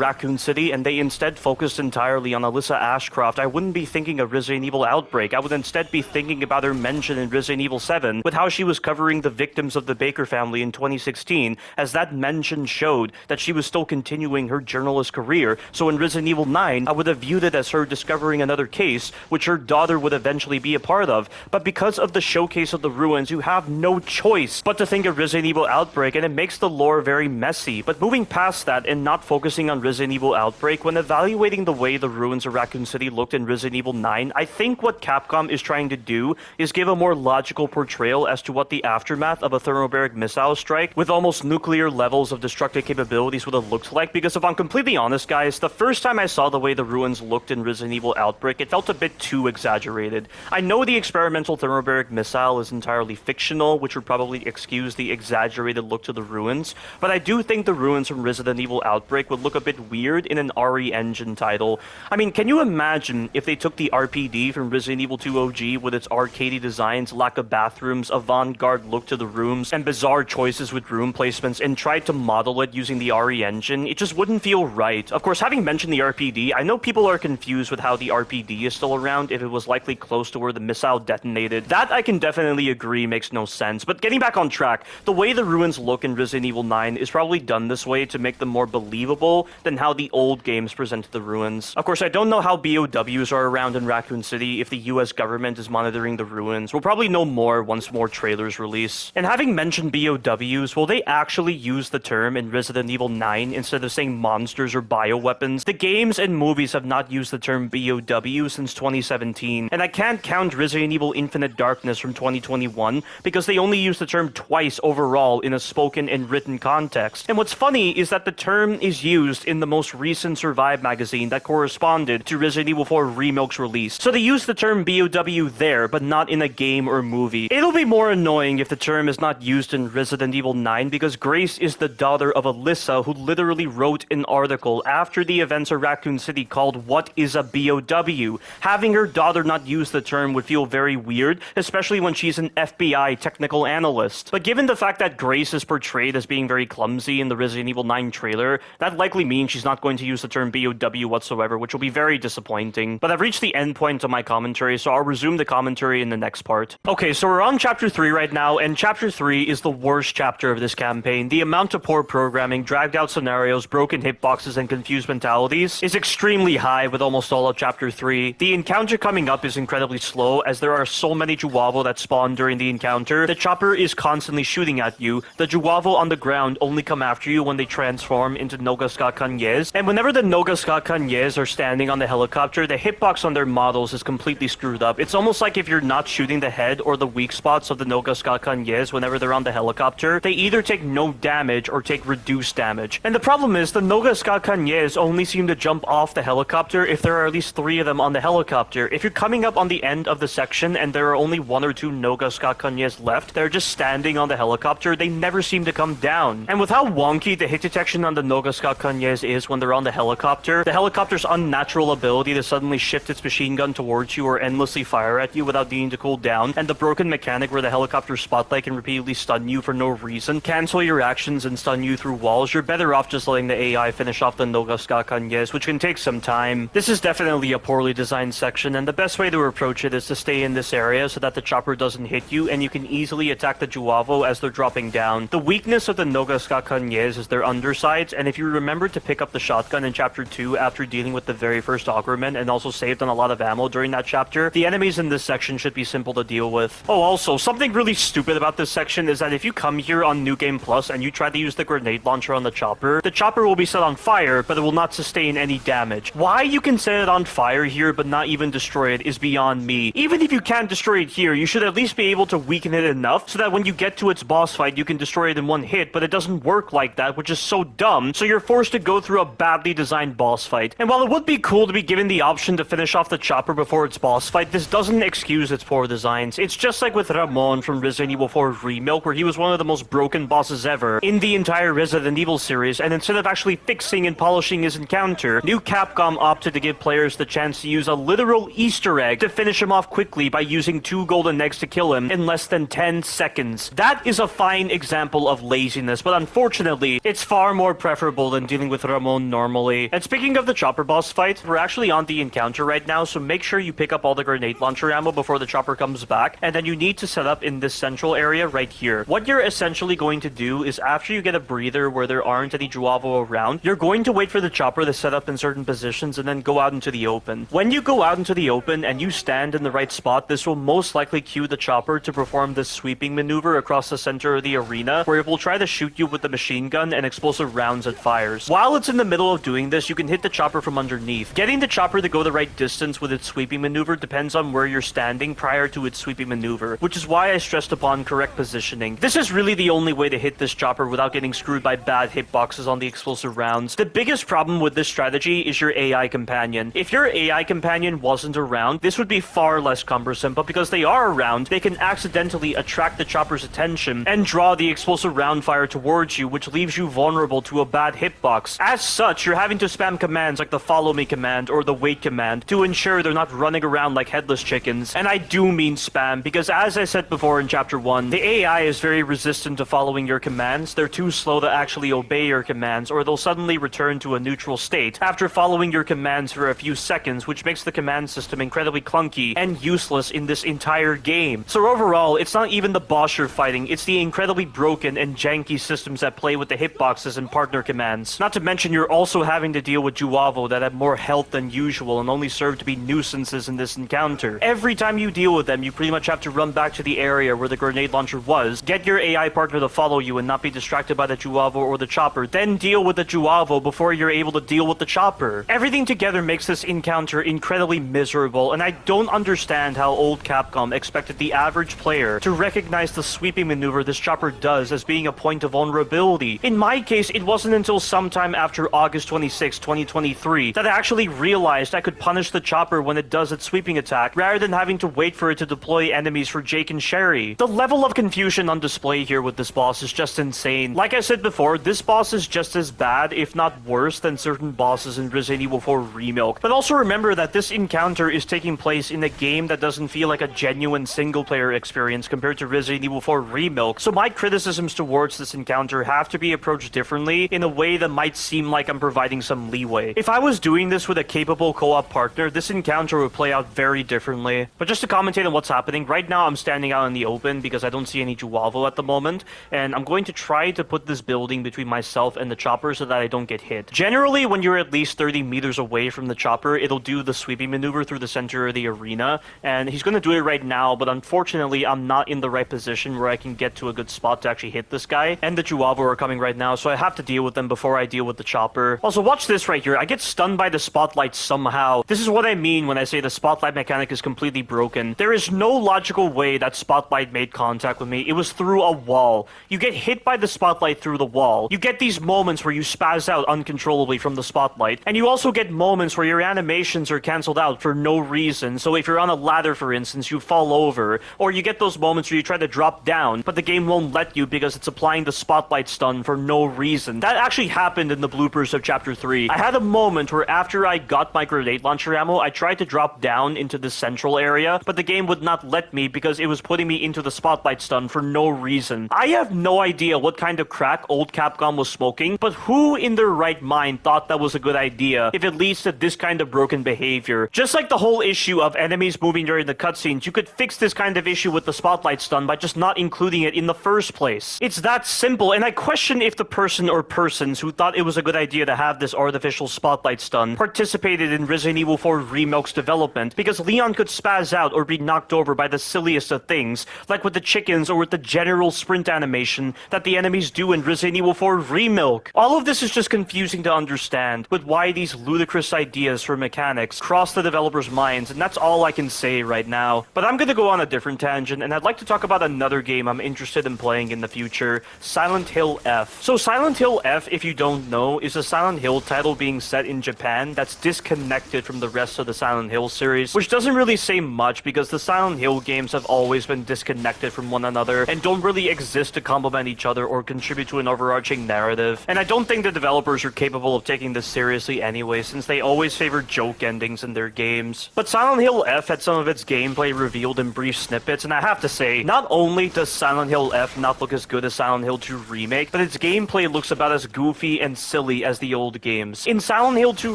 Raccoon City and they instead focused entirely on Alyssa Ashcroft, I wouldn't be thinking of Resident Evil Outbreak. I would instead be thinking about her mention in Resident Evil 7 with how she was covering the victims of the Baker family in 2016, as that mention showed that she was still continuing her journalist career. So in Resident Evil 9, I would have viewed it as her discovering another case, which her daughter would eventually be a part of. But because of the showcase of the ruins, you have no choice but to think of Resident Evil Outbreak, and it makes the lore very messy. But moving past that and not focusing on Resident Evil Outbreak, when evaluating the way the ruins of Raccoon City looked in Resident Evil 9, I think what Capcom is trying to do is give a more logical portrayal as to what the aftermath of a thermobaric missile strike with almost nuclear levels of destructive capabilities would have looked like. Because if I'm completely honest, guys, the first time I saw the way the ruins looked in Resident Evil Outbreak, it felt a bit too exaggerated. I know the experimental thermobaric missile is entirely fictional, which would probably excuse the exaggerated look to the ruins, but I do think the ruins from Resident Evil Outbreak would look a bit weird in an RE Engine title. I mean, can you imagine if they took the RPD from Resident Evil 2 OG with its arcadey designs, lack of bathrooms, avant-garde look to the rooms, and bizarre choices with room placements and tried to model it using the RE Engine? It just wouldn't feel right. Of course, having mentioned the RPD, I know people are confused with how the RPD is still around if it was likely close to where the missile detonated. That I can definitely agree makes no sense. But getting back on track, the way the ruins look in Resident Evil 9 is probably done this way to make them more believable than how the old games presented the ruins. Of course, I don't know how BOWs are around in Raccoon City if the US government is monitoring the ruins. We'll probably know more once more trailers release. And having mentioned BOWs, will they actually use the term in Resident Evil 9 instead of saying monsters or bioweapons? The games and movies have not used the term BOW since 2017, and I can't count Resident Evil Infinite Darkness from 2021 because they only used the term twice overall in a spoken and written context. And what's funny is that the term is used in the most recent Survive magazine that corresponded to Resident Evil 4 Remilk's release. So they used the term BOW there, but not in a game or movie. It'll be more annoying if the term is not used in Resident Evil 9 because Grace is the daughter of Alyssa, who literally wrote an article after the events of Raccoon City called "What is a BOW?" Having her daughter not use the term would feel very weird, especially when she's an FBI technical analyst. But given the fact that Grace is portrayed as being very clumsy in the Resident Evil 9 trailer, that likely means she's not going to use the term BOW whatsoever, which will be very disappointing. But I've reached the end point of my commentary, so I'll resume the commentary in the next part. Okay, so we're on Chapter 3 right now, and Chapter 3 is the worst chapter of this campaign. The amount of poor programming, dragged out scenarios, broken hitboxes, and confused mentalities is extremely high with almost all of Chapter 3. The encounter coming up is incredibly slow, as there are so many Juavo that spawn during the encounter. The chopper is constantly shooting at you. The Juavo on the ground only come after you when they transform into Nogasca Kanyes, and whenever the Nogasca Kanyes are standing on the helicopter, the hitbox on their models is completely screwed up. It's almost like if you're not shooting the head or the weak spots of the Nogasca Kanyes whenever they're on the helicopter, they either take no damage or take reduced damage. And the problem is, the Nogasca Kanyes only seem to jump off the helicopter if there are at least 3 of them on the helicopter. If you're coming up on the end of the section and there are only 1 or 2 Nogasca Kanyes left, they're just standing on the helicopter, they never seem to come down. And with how wonky the hit detection on the Nogasca Kanyes is when they're on the helicopter's unnatural ability to suddenly shift its machine gun towards you or endlessly fire at you without needing to cool down, and the broken mechanic where the helicopter spotlight can repeatedly stun you for no reason, cancel your actions and stun you through walls, you're better off just letting the AI finish off the Nogasca Kanyes, which can take some time. This is definitely a poorly designed section, and the best way to approach approach it is to stay in this area so that the chopper doesn't hit you, and you can easily attack the Juavo as they're dropping down. The weakness of the Nogaska Kanyes is their undersides, and if you remember to pick up the shotgun in Chapter 2 after dealing with the very first Augerman and also saved on a lot of ammo during that chapter, the enemies in this section should be simple to deal with. Oh, also, something really stupid about this section is that if you come here on New Game Plus and you try to use the grenade launcher on the chopper will be set on fire, but it will not sustain any damage. Why you can set it on fire here but not even destroy it is beyond me. Even if you can't destroy it here, you should at least be able to weaken it enough so that when you get to its boss fight, you can destroy it in one hit, but it doesn't work like that, which is so dumb, so you're forced to go through a badly designed boss fight. And while it would be cool to be given the option to finish off the chopper before its boss fight, this doesn't excuse its poor designs. It's just like with Ramon from Resident Evil 4 Remake, where he was one of the most broken bosses ever in the entire Resident Evil series, and instead of actually fixing and polishing his encounter, New Capcom opted to give players the chance to use a literal Easter egg to finish him off quickly by using 2 golden eggs to kill him in less than 10 seconds. That is a fine example of laziness, but unfortunately, it's far more preferable than dealing with Ramon normally. And speaking of the chopper boss fight, we're actually on the encounter right now, so make sure you pick up all the grenade launcher ammo before the chopper comes back, and then you need to set up in this central area right here. What you're essentially going to do is after you get a breather where there aren't any Juavo around, you're going to wait for the chopper to set up in certain positions and then go out into the open. When you go out into the open and you stand in the right spot, this will most likely cue the chopper to perform this sweeping maneuver across the center of the arena, where it will try to shoot you with the machine gun and explosive rounds it fires. While it's in the middle of doing this, you can hit the chopper from underneath. Getting the chopper to go the right distance with its sweeping maneuver depends on where you're standing prior to its sweeping maneuver, which is why I stressed upon correct positioning. This is really the only way to hit this chopper without getting screwed by bad hitboxes on the explosive rounds. The biggest problem with this strategy is your AI companion. If your AI companion wasn't around, this would be far less cumbersome, but because they are around, they can accidentally attract the chopper's attention and draw the explosive round fire towards you, which leaves you vulnerable to a bad hitbox. As such, you're having to spam commands like the follow me command or the wait command to ensure they're not running around like headless chickens. And I do mean spam, because as I said before in Chapter 1, the AI is very resistant to following your commands. They're too slow to actually obey your commands, or they'll suddenly return to a neutral state after following your commands for a few seconds, which makes the command system incredibly clunky and useless in this entire game. So overall, it's not even the boss you're fighting, it's the incredibly broken and janky systems that play with the hitboxes and partner commands. Not to mention you're also having to deal with Juavo that have more health than usual and only serve to be nuisances in this encounter. Every time you deal with them, you pretty much have to run back to the area where the grenade launcher was, get your AI partner to follow you and not be distracted by the Juavo or the chopper, then deal with the Juavo before you're able to deal with the chopper. Everything together makes this encounter incredibly miserable, and I don't understand how old Capcom expected the average player to recognize the sweeping maneuver this chopper does as being a point of vulnerability. In my case, it wasn't until sometime after August 26, 2023 that I actually realized I could punish the chopper when it does its sweeping attack, rather than having to wait for it to deploy enemies for Jake and Sherry. The level of confusion on display here with this boss is just insane. Like I said before, this boss is just as bad, if not worse, than certain bosses in Resident Evil 4 Remake. But also remember that this encounter is taking place in a game that doesn't feel like a genuine single-player experience compared to Resident Evil 4 Remake, so my criticisms towards this encounter have to be approached differently in a way that might seem like I'm providing some leeway. If I was doing this with a capable co-op partner, this encounter would play out very differently. But just to commentate on what's happening, right now I'm standing out in the open because I don't see any Juavo at the moment, and I'm going to try to put this building between myself and the chopper so that I don't get hit. Generally, when you're at least 30 meters away from the chopper, it'll do the sweeping maneuver through the center of the arena, and he's going to do it right now, but unfortunately I'm not in the right position where I can get to a good spot to actually hit this guy, and the Juavo are coming right now, so I have to deal with them before I deal with the chopper. Also, watch this right here. I get stunned by the spotlight somehow. This is what I mean when I say the spotlight mechanic is completely broken. There is no logical way that spotlight made contact with me. It was through a wall. You get hit by the spotlight through the wall. You get these moments where you spaz out uncontrollably from the spotlight, and you also get moments where your animations are cancelled out for no reason. So if you're on a ladder, for instance, you fall over, or you get those moments where you try to drop down, but the game won't let you because it's applying the spotlight stun for no reason. That actually happened in the bloopers of Chapter 3. I had a moment where after I got my grenade launcher ammo, I tried to drop down into the central area, but the game would not let me because it was putting me into the spotlight stun for no reason. I have no idea what kind of crack old Capcom was smoking, but who in their right mind thought that was a good idea if it leads to this kind of broken behavior? Just like the whole issue of enemies moving during the cutscenes, you could fix this kind of issue with the spotlight stun by just not including it in the first place. It's that simple, and I question if the person or persons who thought it was a good idea to have this artificial spotlight stun participated in Resident Evil 4 Remake's development, because Leon could spaz out or be knocked over by the silliest of things, like with the chickens or with the general sprint animation that the enemies do in Resident Evil 4 Remake. All of this is just confusing to understand, with why these ludicrous ideas for mechanics cross the developers' minds, and that's all I can say right now. But I'm gonna go on a different tangent, and I'd like to talk about another game I'm interested in playing in the future, Silent Hill F. So Silent Hill F, if you don't know, is a Silent Hill title being set in Japan that's disconnected from the rest of the Silent Hill series, which doesn't really say much because the Silent Hill games have always been disconnected from one another and don't really exist to complement each other or contribute to an overarching narrative. And I don't think the developers are capable of taking this seriously anyway, since they always favor joke endings in their games. But Silent Hill F had some of its gameplay revealed in brief snippets, and I have to say, not only does Silent Hill F not look as good as Silent Hill 2 Remake, but its gameplay looks about as goofy and silly as the old games. In Silent Hill 2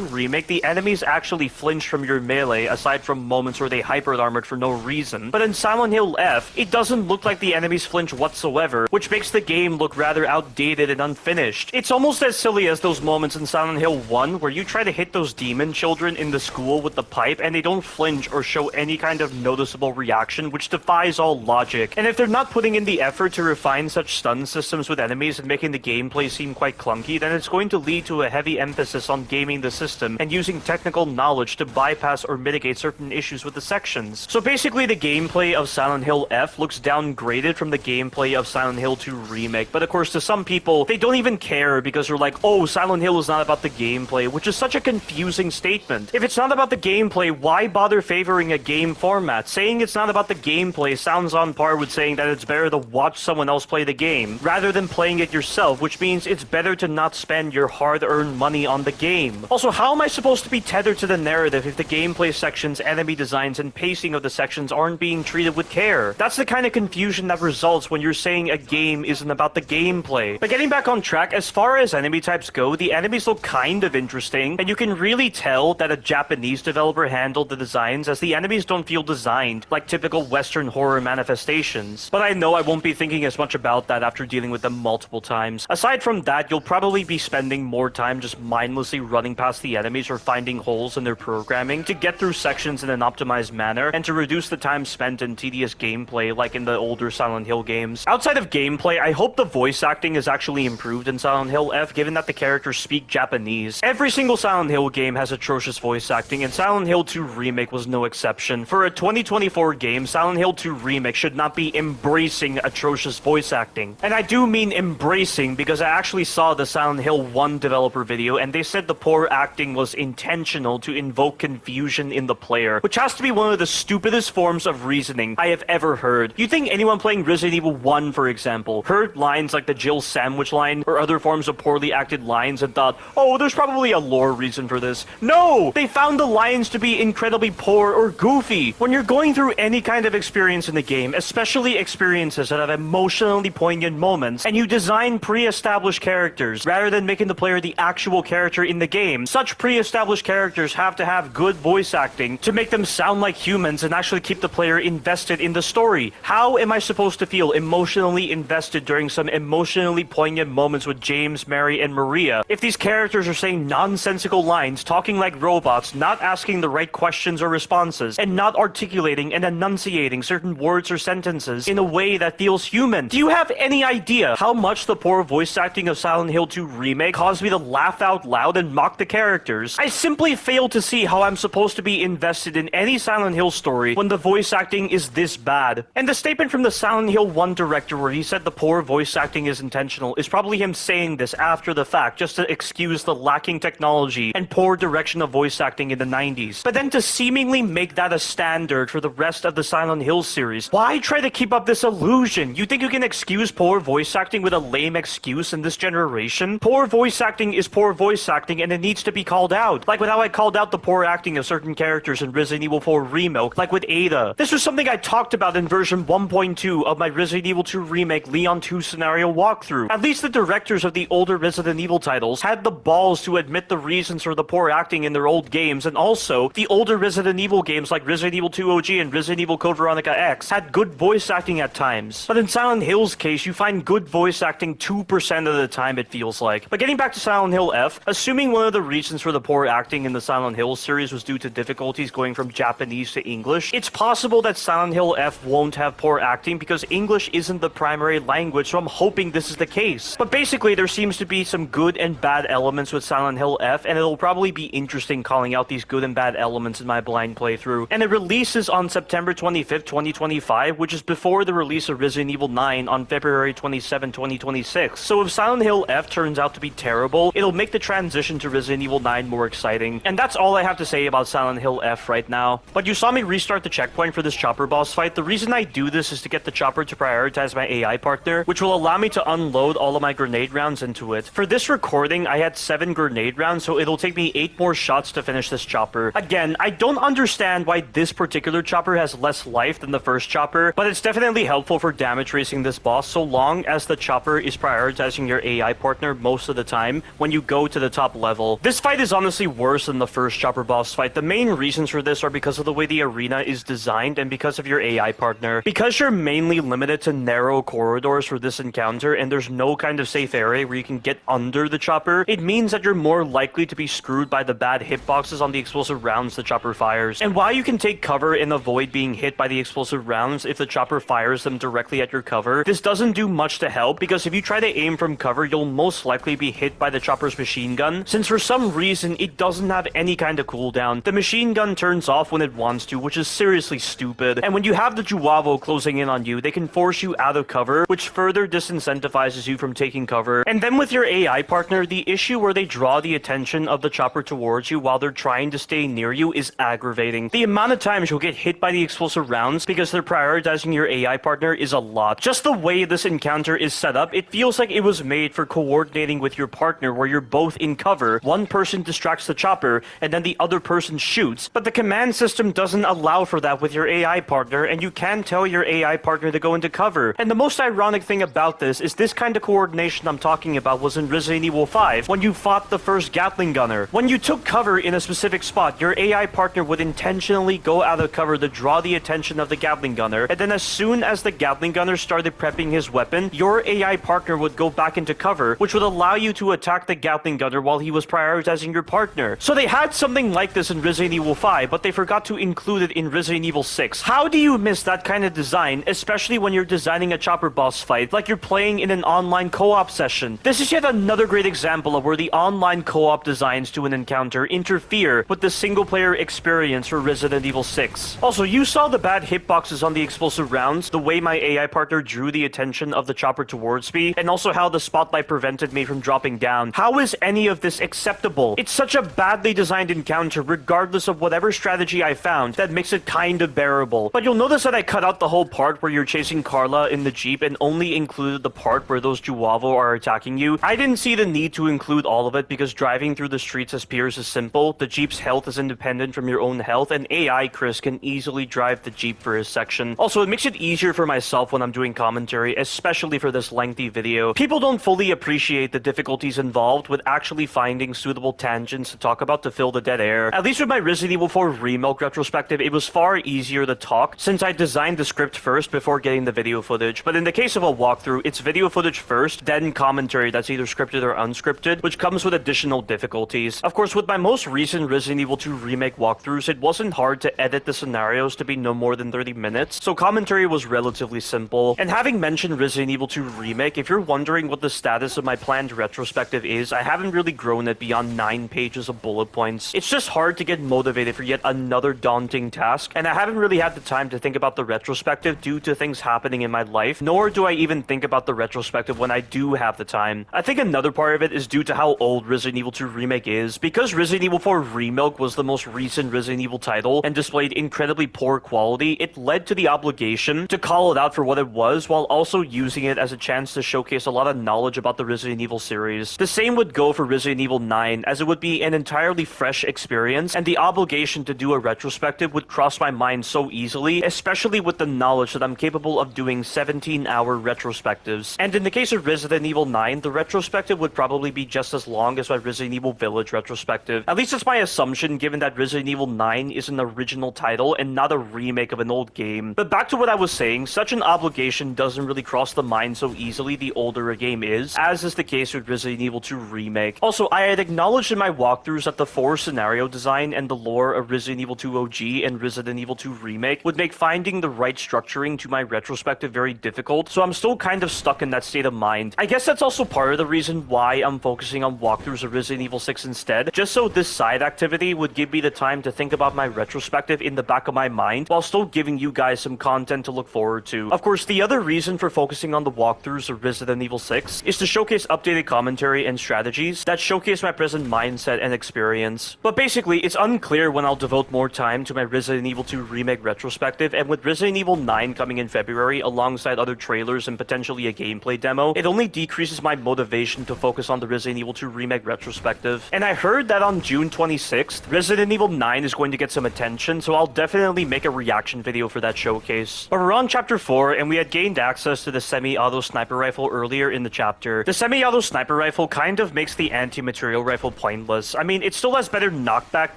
Remake, the enemies actually flinch from your melee, aside from moments where they hyper-armored for no reason. But in Silent Hill F, it doesn't look like the enemies flinch whatsoever, which makes the game look rather outdated and unfinished. It's almost as silly as those moments in Silent Hill 1 where you try to hit those demon children in the school with the pipe and they don't flinch or show any kind of noticeable reaction, which defies all logic. And if they're not putting in the effort to refine such stun systems with enemies and making the gameplay seem quite clunky, then it's going to lead to a heavy emphasis on gaming the system and using technical knowledge to bypass or mitigate certain issues with the sections. So basically the gameplay of Silent Hill F looks downgraded from the gameplay of Silent Hill 2 Remake, but of course to some people, they don't even care because they're like, oh, Silent Hill is not about the gameplay, which is such a confusing statement. If it's not about the gameplay, why bother favoring a game format? Saying it's not about the gameplay sounds on par with saying that it's better to watch someone else play the game rather than playing it yourself, which means it's better to not spend your hard-earned money on the game. Also, how am I supposed to be tethered to the narrative if the gameplay sections, enemy designs, and pacing of the sections aren't being treated with care? That's the kind of confusion that results when you're saying a game isn't about the gameplay. But getting back on track, as far as enemy types go, the enemies look kind of interesting, and you can really tell that a Japanese developer handled the designs, as the enemies don't feel designed like typical Western horror manifestations. But I know I won't be thinking as much about that after dealing with them multiple times. Aside from that, you'll probably be spending more time just mindlessly running past the enemies or finding holes in their programming to get through sections in an optimized manner and to reduce the time spent in tedious gameplay like in the older Silent Hill games. Outside of gameplay, I hope the voice acting is actually improved in Silent Hill F, given that the characters speak Japanese. Every single Silent Hill game has atrocious voice acting, and Silent Hill 2 Remake was no exception. For a 2024 game, Silent Hill 2 Remake should not be embracing atrocious voice acting. And I do mean embracing, because I actually saw the Silent Hill 1 developer video, and they said the poor acting was intentional to invoke confusion in the player, which has to be one of the stupidest forms of reasoning I have ever heard. You think anyone playing Resident Evil 1, for example, heard lines like the Jill sandwich line or other forms of poorly acted lines and thought, oh, there's probably a lore reason for this? No! They found the lines to be incredibly poor or goofy. When you're going through any kind of experience in the game, especially experiences that have emotionally poignant moments, and you design pre-established characters rather than making the player the actual character in the game, such pre-established characters have to have good voice acting to make them sound like humans and actually keep the player invested in the story. How am I supposed to feel emotionally invested during some emotionally poignant moments with James, Mary, and Maria if these characters are saying nonsensical lines, talking like robots, not asking the right questions or responses, and not articulating and enunciating certain words or sentences in a way that feels human? Do you have any idea how much the poor voice acting of Silent Hill 2 Remake caused me to laugh out loud and mock the characters? I simply fail to see how I'm supposed to be invested in any Silent Hill story when the voice acting is this bad. And the statement from the Silent Hill 1 director where he said the poor voice acting is intentional is probably him saying this after the fact just to excuse the lacking technology and poor direction of voice acting in the 90s. But then to seemingly make that a standard for the rest of the Silent Hill series, why try to keep up this illusion? You think you can excuse poor voice acting with a lame excuse in this generation? Poor voice acting is poor voice acting, and it needs to be called out. Like with how I called out the poor acting of certain characters in Resident Evil 4 Remake, like with Ada. This was something I talked about in version 1.2 of my Resident Evil 2 Remake Leon 2 scenario walkthrough. At least the directors of the older Resident Evil titles had the balls to admit the reasons for the poor acting in their old games, and also, the older Resident Evil Evil games like Resident Evil 2 OG and Resident Evil Code Veronica X had good voice acting at times. But in Silent Hill's case, you find good voice acting 2% of the time, it feels like. But getting back to Silent Hill F, assuming one of the reasons for the poor acting in the Silent Hill series was due to difficulties going from Japanese to English, it's possible that Silent Hill F won't have poor acting because English isn't the primary language, so I'm hoping this is the case. But basically, there seems to be some good and bad elements with Silent Hill F, and it'll probably be interesting calling out these good and bad elements in my blind playthrough. And it releases on September 25th, 2025, which is before the release of Resident Evil 9 on February 27, 2026. So if Silent Hill F turns out to be terrible, it'll make the transition to Resident Evil 9 more exciting. And that's all I have to say about Silent Hill F right now. But you saw me restart the checkpoint for this chopper boss fight. The reason I do this is to get the chopper to prioritize my AI partner, which will allow me to unload all of my grenade rounds into it. For this recording, I had 7 grenade rounds, so it'll take me 8 more shots to finish this chopper. Again, I don't understand why this particular chopper has less life than the first chopper, but it's definitely helpful for damage racing this boss so long as the chopper is prioritizing your AI partner most of the time when you go to the top level. This fight is honestly worse than the first chopper boss fight. The main reasons for this are because of the way the arena is designed and because of your AI partner. Because you're mainly limited to narrow corridors for this encounter and there's no kind of safe area where you can get under the chopper, it means that you're more likely to be screwed by the bad hitboxes on the explosive rounds the chopper fires. And while you can take cover and avoid being hit by the explosive rounds if the chopper fires them directly at your cover, this doesn't do much to help because if you try to aim from cover, you'll most likely be hit by the chopper's machine gun, since for some reason it doesn't have any kind of cooldown. The machine gun turns off when it wants to, which is seriously stupid. And when you have the Juavo closing in on you, they can force you out of cover, which further disincentivizes you from taking cover. And then with your AI partner, the issue where they draw the attention of the chopper towards you while they're trying to stay near you is aggravating. The amount of times you'll get hit by the explosive rounds because they're prioritizing your AI partner is a lot. Just the way this encounter is set up, it feels like it was made for coordinating with your partner where you're both in cover, one person distracts the chopper, and then the other person shoots. But the command system doesn't allow for that with your AI partner, and you can tell your AI partner to go into cover. And the most ironic thing about this is this kind of coordination I'm talking about was in Resident Evil 5, when you fought the first Gatling gunner. When you took cover in a specific spot, your AI partner would intentionally go out of cover to draw the attention of the Gatling gunner, and then as soon as the Gatling gunner started prepping his weapon, your AI partner would go back into cover, which would allow you to attack the Gatling gunner while he was prioritizing your partner. So they had something like this in Resident Evil 5, but they forgot to include it in Resident Evil 6. How do you miss that kind of design, especially when you're designing a chopper boss fight, like you're playing in an online co-op session? This is yet another great example of where the online co-op designs to an encounter interfere with the single-player experience for Resident Evil 6. Also, you saw the bad hitboxes on the explosive rounds, the way my AI partner drew the attention of the chopper towards me, and also how the spotlight prevented me from dropping down. How is any of this acceptable? It's such a badly designed encounter, regardless of whatever strategy I found, that makes it kind of bearable. But you'll notice that I cut out the whole part where you're chasing Carla in the Jeep and only included the part where those Juavo are attacking you. I didn't see the need to include all of it because driving through the streets as Piers is simple, the Jeep's health is independent from your own health, and AI Chris can easily drive the Jeep for his section. Also, it makes it easier for myself when I'm doing commentary, especially for this lengthy video. People don't fully appreciate the difficulties involved with actually finding suitable tangents to talk about to fill the dead air. At least with my Resident Evil 4 Remake retrospective, it was far easier to talk since I designed the script first before getting the video footage. But in the case of a walkthrough, it's video footage first, then commentary that's either scripted or unscripted, which comes with additional difficulties. Of course, with my most recent Resident Evil 2 Remake walkthroughs, it wasn't hard to edit the scenarios to be no more than 30 minutes, so commentary was relatively simple. And having mentioned Resident Evil 2 Remake, if you're wondering what the status of my planned retrospective is, I haven't really grown it beyond 9 pages of bullet points. It's just hard to get motivated for yet another daunting task, and I haven't really had the time to think about the retrospective due to things happening in my life, nor do I even think about the retrospective when I do have the time. I think another part of it is due to how old Resident Evil 2 Remake is. Because Resident Evil 4 Remake was the most recent Resident Evil title and displayed incredibly poor quality, it led to the obligation to call it out for what it was while also using it as a chance to showcase a lot of knowledge about the Resident Evil series. The same would go for Resident Evil 9, as it would be an entirely fresh experience, and the obligation to do a retrospective would cross my mind so easily, especially with the knowledge that I'm capable of doing 17-hour retrospectives. And in the case of Resident Evil 9, the retrospective would probably be just as long as my Resident Evil Village retrospective. At least that's my assumption, given that Resident Evil 9 is an original title and not a remake of an old game. But back to what I was saying, such an obligation doesn't really cross the mind so easily the older a game is, as is the case with Resident Evil 2 Remake. Also, I had acknowledged in my walkthroughs that the 4 scenario design and the lore of Resident Evil 2 OG and Resident Evil 2 Remake would make finding the right structuring to my retrospective very difficult, so I'm still kind of stuck in that state of mind. I guess that's also part of the reason why I'm focusing on walkthroughs of Resident Evil 6 instead, just so this side activity would give me the time to think about my retrospective in the back of my mind, while still giving you guys some content to look forward to. Of course, the other reason for focusing on the walkthroughs of Resident Evil 6 is to showcase updated commentary and strategies that showcase my present mindset and experience. But basically, it's unclear when I'll devote more time to my Resident Evil 2 Remake retrospective, and with Resident Evil 9 coming in February alongside other trailers and potentially a gameplay demo, it only decreases my motivation to focus on the Resident Evil 2 Remake retrospective. And I heard that on June 26th, Resident Evil 9 is going to get some attention, so I'll definitely make a reaction video for that showcase. But we're on Chapter 4, and we had gained access to the semi-auto sniper rifle earlier in the chapter. The semi-auto sniper rifle kind of makes the anti-material rifle pointless. I mean, it still has better knockback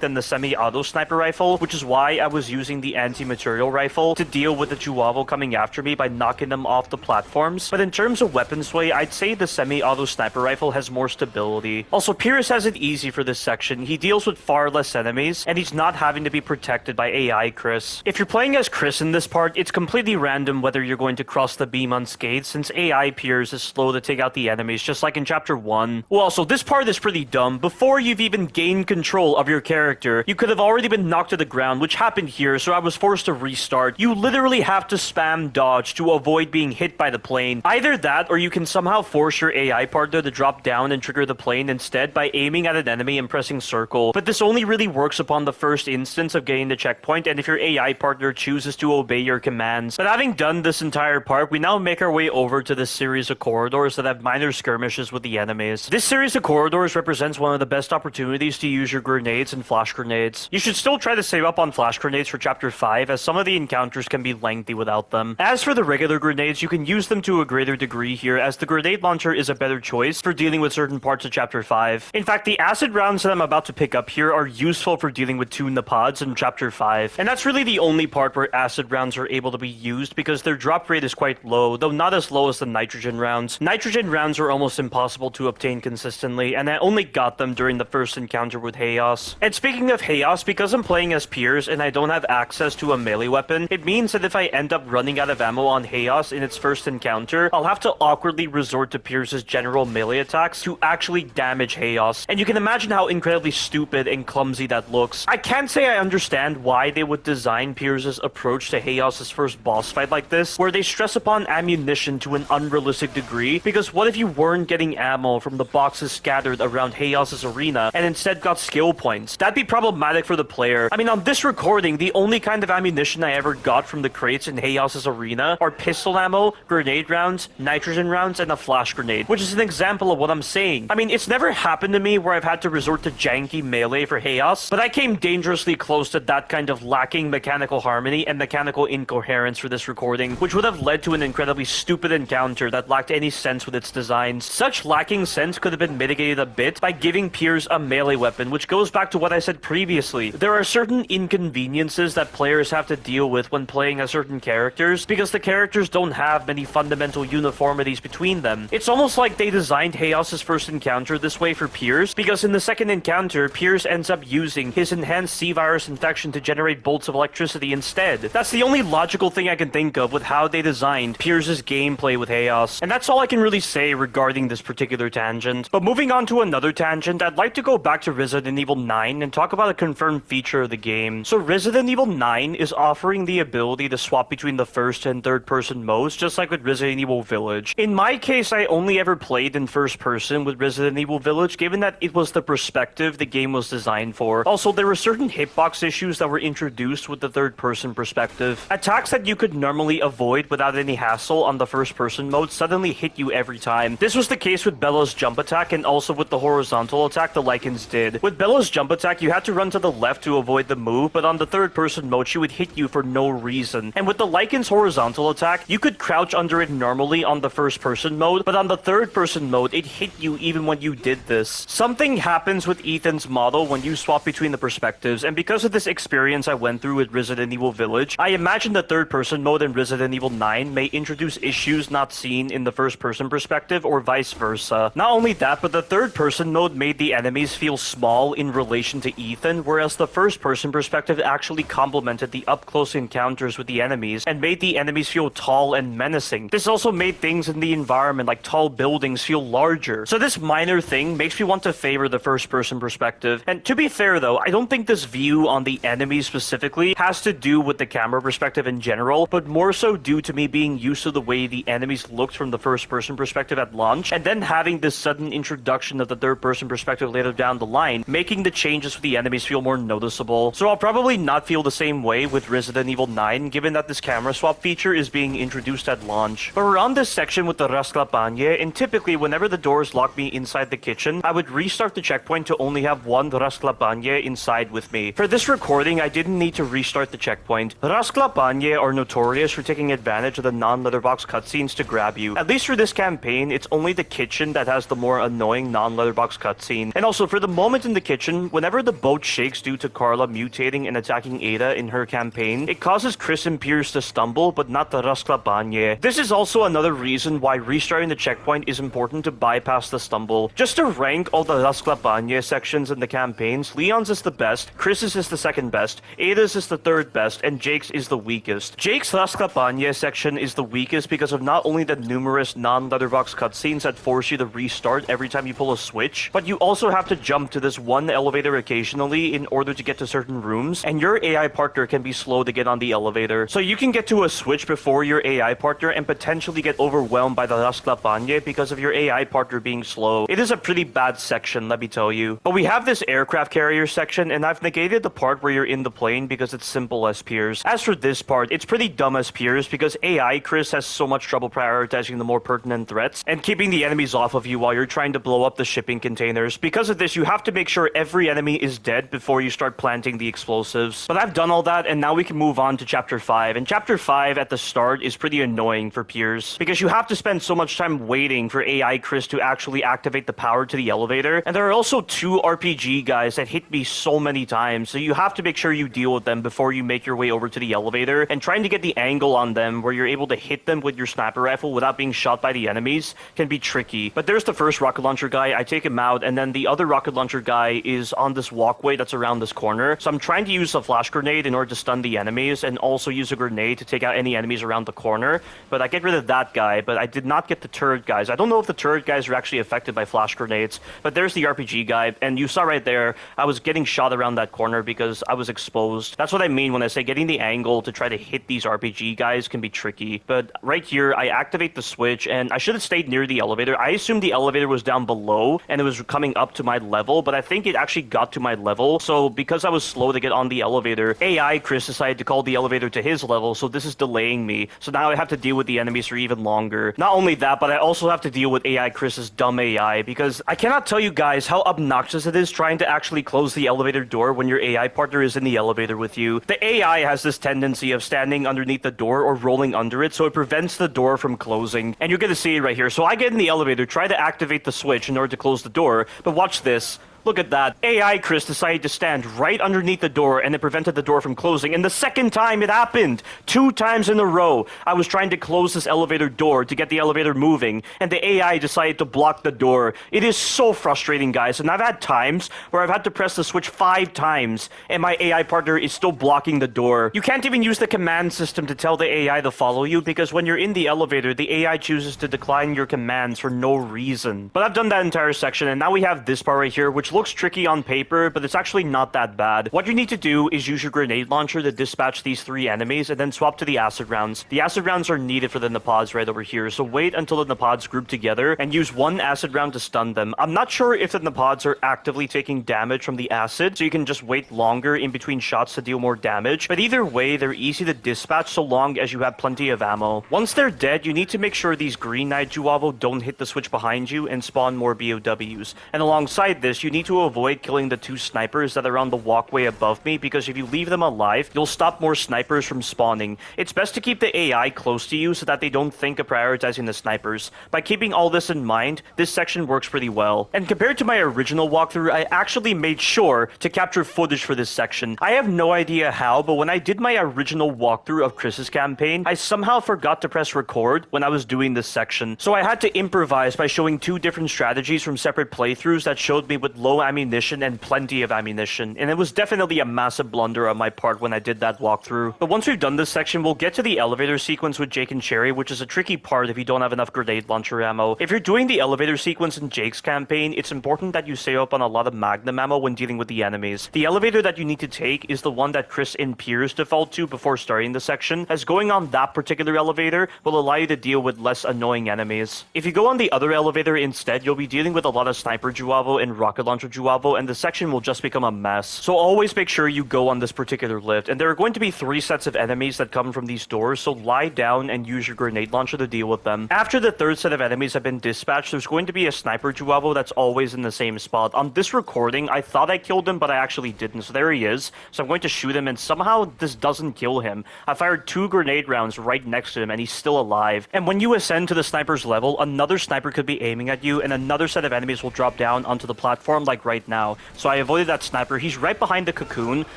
than the semi-auto sniper rifle, which is why I was using the anti-material rifle to deal with the Chihuahua coming after me by knocking them off the platforms. But in terms of weapon sway, I'd say the semi-auto sniper rifle has more stability. Also, Piers has it easy for this section. He deals with far less enemies, and he's not having to be protected by AI Chris. If you're playing as Chris in this part, it's completely random whether you're going to cross the beam unscathed, since AI Piers is slow to take out the enemies, just like in Chapter 1. Well, also, this part is pretty dumb. Before you've even gained control of your character, you could have already been knocked to the ground, which happened here, so I was forced to restart. You literally have to spam dodge to avoid being hit by the plane. Either that, or you can somehow force your AI partner to drop down and trigger the plane instead by aiming at an enemy and pressing circle. But this only really works upon the first instance of getting the checkpoint and if your AI partner chooses to obey your commands. But having done this entire part, we now make our way over to this series of corridors that have minor skirmishes with the enemies. This series of corridors represents one of the best opportunities to use your grenades and flash grenades. You should still try to save up on flash grenades for Chapter 5, as some of the encounters can be lengthy without them. As for the regular grenades, you can use them to a greater degree here, as the grenade launcher is a better choice for dealing with certain parts of Chapter 5. In fact, the acid rounds that I'm about to pick up here are useful for dealing with tune the pods in Chapter 5. And that's really the only part where acid rounds are able to be used, because their drop rate is quite low, though not as low as the nitrogen rounds. Nitrogen rounds are almost impossible to obtain consistently, and I only got them during the first encounter with Chaos. And speaking of Chaos, because I'm playing as Piers and I don't have access to a melee weapon, it means that if I end up running out of ammo on Chaos in its first encounter, I'll have to awkwardly resort to Piers's general melee attacks to actually damage Chaos. And you can imagine how incredibly stupid and clumsy that looks. I can't say I understand why they would design Piers's approach to Chaos's first boss fight like this, where they stress upon ammunition to an unrealistic degree, because what if you weren't getting ammo from the boxes scattered around Chaos's arena and instead got skill points? That'd be problematic for the player. I mean, on this recording, the only kind of ammunition I ever got from the crates in Chaos's arena are pistol ammo, grenade rounds, nitrogen rounds, and a flash grenade, which is an example of what I'm saying. I mean, it's never happened to me where I've had to resort to janky melee for Chaos, but I came dangerously close to that kind of lacking mechanical harmony and mechanical incoherence for this recording, which would have led to an incredibly stupid encounter that lacked any sense with its designs. Such lacking sense could have been mitigated a bit by giving Piers a melee weapon, which goes back to what I said previously. There are certain inconveniences that players have to deal with when playing as certain characters, because the characters don't have many fundamental uniformities between them. It's almost like they designed Chaos's first encounter this way for Piers, because in the second encounter, Piers ends up using his enhanced C-virus infection to generate bolts of electricity instead. That's the only logical thing I can think of with how they designed Piers's gameplay with Chaos. And that's all I can really say regarding this particular tangent. But moving on to another tangent, I'd like to go back to Resident Evil 9 and talk about a confirmed feature of the game. So Resident Evil 9 is offering the ability to swap between the first and third person modes, just like with Resident Evil Village. In my case, I only ever played in first person with Resident Evil Village, given that it was the perspective the game was designed for. Also, there were certain hitbox issues that were introduced with the third person perspective. Attacks that you could normally avoid without any hassle on the first person mode suddenly hit you every time. This was the case with Bella's jump attack and also with the horizontal attack the Lycans did. With Bella's jump attack, you had to run to the left to avoid the move, but on the third person mode, she would hit you for no reason. And with the Lycan's horizontal attack, you could crouch under it normally on the first person mode, but on the third person mode, it hit you even when you did this. Something happens with Ethan's model when you swap between the perspectives, and and because of this experience I went through with Resident Evil Village, I imagine the third-person mode in Resident Evil 9 may introduce issues not seen in the first-person perspective or vice versa. Not only that, but the third-person mode made the enemies feel small in relation to Ethan, whereas the first-person perspective actually complemented the up-close encounters with the enemies and made the enemies feel tall and menacing. This also made things in the environment like tall buildings feel larger. So this minor thing makes me want to favor the first-person perspective. And to be fair though, I don't think this view on the enemies specifically has to do with the camera perspective in general, but more so due to me being used to the way the enemies looked from the first-person perspective at launch, and then having this sudden introduction of the third-person perspective later down the line, making the changes for the enemies feel more noticeable. So I'll probably not feel the same way with Resident Evil 9, given that this camera swap feature is being introduced at launch. But we're on this section with the Rasclapagne, and typically whenever the doors lock me inside the kitchen, I would restart the checkpoint to only have one Rasclapagne inside with me. For this recording, I didn't need to restart the checkpoint. Rasclapagne are notorious for taking advantage of the non-letterbox cutscenes to grab you. At least for this campaign, it's only the kitchen that has the more annoying non-letterbox cutscene. And also, for the moment in the kitchen, whenever the boat shakes due to Carla mutating and attacking Ada in her campaign, it causes Chris and Piers to stumble, but not the Rasclapagne. This is also another reason why restarting the checkpoint is important to bypass the stumble. Just to rank all the Rasclapagne sections in the campaigns, Leon's is the best, Chris's is the second best, Ada's is the third best, and Jake's is the weakest. Jake's Rasclapagne section is the weakest because of not only the numerous non-letterbox cutscenes that force you to restart every time you pull a switch, but you also have to jump to this one elevator occasionally in order to get to certain rooms, and your AI partner can be slow to get on the elevator. So you can get to a switch before your AI partner and potentially get overwhelmed by the Rasclapagne because of your AI partner being slow. It is a pretty bad section, let me tell you. But we have this aircraft carrier section, and I've negated the part where you're in the plane because it's simple as Piers. As for this part, it's pretty dumb as Piers because AI Chris has so much trouble prioritizing the more pertinent threats and keeping the enemies off of you while you're trying to blow up the shipping containers. Because of this, you have to make sure every enemy is dead before you start planting the explosives. But I've done all that, and now we can move on to Chapter 5. And Chapter 5 at the start is pretty annoying for Piers because you have to spend so much time waiting for AI Chris to actually activate the power to the elevator. And there are also two RPG guys that hit me so many times, so you have to make sure you deal with them before you make your way over to the elevator. And trying to get the angle on them where you're able to hit them with your sniper rifle without being shot by the enemies can be tricky. But there's the first rocket launcher guy. I take him out, and then the other rocket launcher guy is on this walkway that's around this corner. So I'm trying to use a flash grenade in order to stun the enemies and also use a grenade to take out any enemies around the corner. But I get rid of that guy, but I did not get the turret guys. I don't know if the turret guys are actually affected by flash grenades, but there's the RPG guy, and you saw right there, I was getting shot around that corner because I was exposed. That's what I mean when I say getting the angle to try to hit these RPG guys can be tricky. But right here, I activate the switch, and I should have stayed near the elevator. I assumed the elevator was down below, and it was coming up to my level, but I think it actually got to my level. So because I was slow to get on the elevator, AI Chris decided to call the elevator to his level, so this is delaying me. So now I have to deal with the enemies for even longer. Not only that, but I also have to deal with AI Chris's dumb AI, because I cannot tell you guys how obnoxious it is trying to actually close the elevator door when your AI partner is in the elevator with you. The AI has this tendency of standing underneath the door or rolling under it, so it prevents the door from closing. And you're gonna see it right here. So I get in the elevator, try to activate the switch in order to close the door, but watch this. Look at that. AI Chris decided to stand right underneath the door, and it prevented the door from closing. And the second time it happened, 2 times in a row, I was trying to close this elevator door to get the elevator moving, and the AI decided to block the door. It is so frustrating, guys. And I've had times where I've had to press the switch 5 times, and my AI partner is still blocking the door. You can't even use the command system to tell the AI to follow you, because when you're in the elevator, the AI chooses to decline your commands for no reason. But I've done that entire section, and now we have this part right here, which looks tricky on paper, but it's actually not that bad. What you need to do is use your grenade launcher to dispatch these 3 enemies and then swap to the acid rounds. The acid rounds are needed for the Napods right over here, so wait until the Napods group together and use 1 acid round to stun them. I'm not sure if the Napods are actively taking damage from the acid, so you can just wait longer in between shots to deal more damage, but either way, they're easy to dispatch so long as you have plenty of ammo. Once they're dead, you need to make sure these green Night Juavo don't hit the switch behind you and spawn more BOWs. And alongside this, you need to avoid killing the 2 snipers that are on the walkway above me, because if you leave them alive, you'll stop more snipers from spawning. It's best to keep the AI close to you so that they don't think of prioritizing the snipers. By keeping all this in mind, this section works pretty well. And compared to my original walkthrough, I actually made sure to capture footage for this section. I have no idea how, but when I did my original walkthrough of Chris's campaign, I somehow forgot to press record when I was doing this section. So I had to improvise by showing 2 different strategies from separate playthroughs that showed me with low ammunition and plenty of ammunition. And it was definitely a massive blunder on my part when I did that walkthrough. But once we've done this section, we'll get to the elevator sequence with Jake and Cherry, which is a tricky part if you don't have enough grenade launcher ammo. If you're doing the elevator sequence in Jake's campaign, it's important that you save up on a lot of magnum ammo when dealing with the enemies. The elevator that you need to take is the one that Chris and Piers default to before starting the section, as going on that particular elevator will allow you to deal with less annoying enemies. If you go on the other elevator instead, you'll be dealing with a lot of sniper Juavo and rocket launcher Juavo, and the section will just become a mess. So always make sure you go on this particular lift, and there are going to be 3 sets of enemies that come from these doors, so lie down and use your grenade launcher to deal with them. After the 3rd set of enemies have been dispatched, there's going to be a sniper Juavo that's always in the same spot. On this recording, I thought I killed him, but I actually didn't, so there he is. So I'm going to shoot him, and somehow this doesn't kill him. I fired 2 grenade rounds right next to him, and he's still alive. And when you ascend to the sniper's level, another sniper could be aiming at you, and another set of enemies will drop down onto the platform like right now. So I avoided that sniper. He's right behind the cocoon,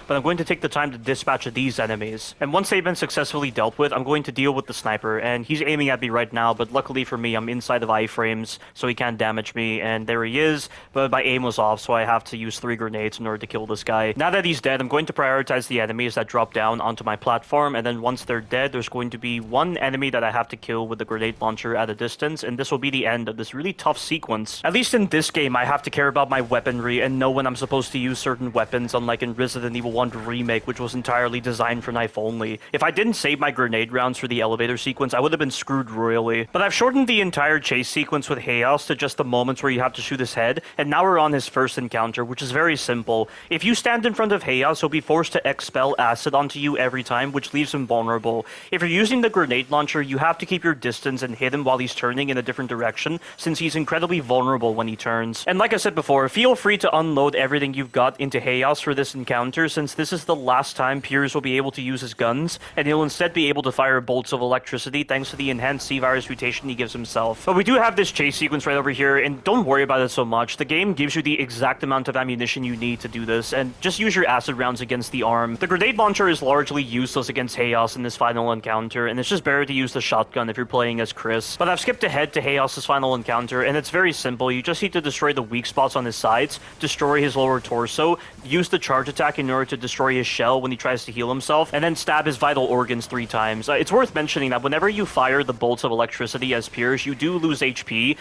but I'm going to take the time to dispatch these enemies. And once they've been successfully dealt with, I'm going to deal with the sniper, and he's aiming at me right now, but luckily for me, I'm inside of iframes, so he can't damage me, and there he is, but my aim was off, so I have to use 3 grenades in order to kill this guy. Now that he's dead, I'm going to prioritize the enemies that drop down onto my platform, and then once they're dead, there's going to be 1 enemy that I have to kill with the grenade launcher at a distance, and this will be the end of this really tough sequence. At least in this game, I have to care about my weaponry and know when I'm supposed to use certain weapons, unlike in Resident Evil 1 Remake, which was entirely designed for knife only. If I didn't save my grenade rounds for the elevator sequence, I would have been screwed royally. But I've shortened the entire chase sequence with Chaos to just the moments where you have to shoot his head, and now we're on his first encounter, which is very simple. If you stand in front of Chaos, he'll be forced to expel acid onto you every time, which leaves him vulnerable. If you're using the grenade launcher, you have to keep your distance and hit him while he's turning in a different direction, since he's incredibly vulnerable when he turns. And like I said before, feel free to unload everything you've got into Chaos for this encounter, since this is the last time Piers will be able to use his guns, and he'll instead be able to fire bolts of electricity thanks to the enhanced C-Virus mutation he gives himself. But we do have this chase sequence right over here, and don't worry about it so much. The game gives you the exact amount of ammunition you need to do this, and just use your acid rounds against the arm. The grenade launcher is largely useless against Chaos in this final encounter, and it's just better to use the shotgun if you're playing as Chris. But I've skipped ahead to Chaos' final encounter, and it's very simple. You just need to destroy the weak spots on his sides, destroy his lower torso, use the charge attack in order to destroy his shell when he tries to heal himself, and then stab his vital organs 3 times. It's worth mentioning that whenever you fire the bolts of electricity as Piers, you do lose HP.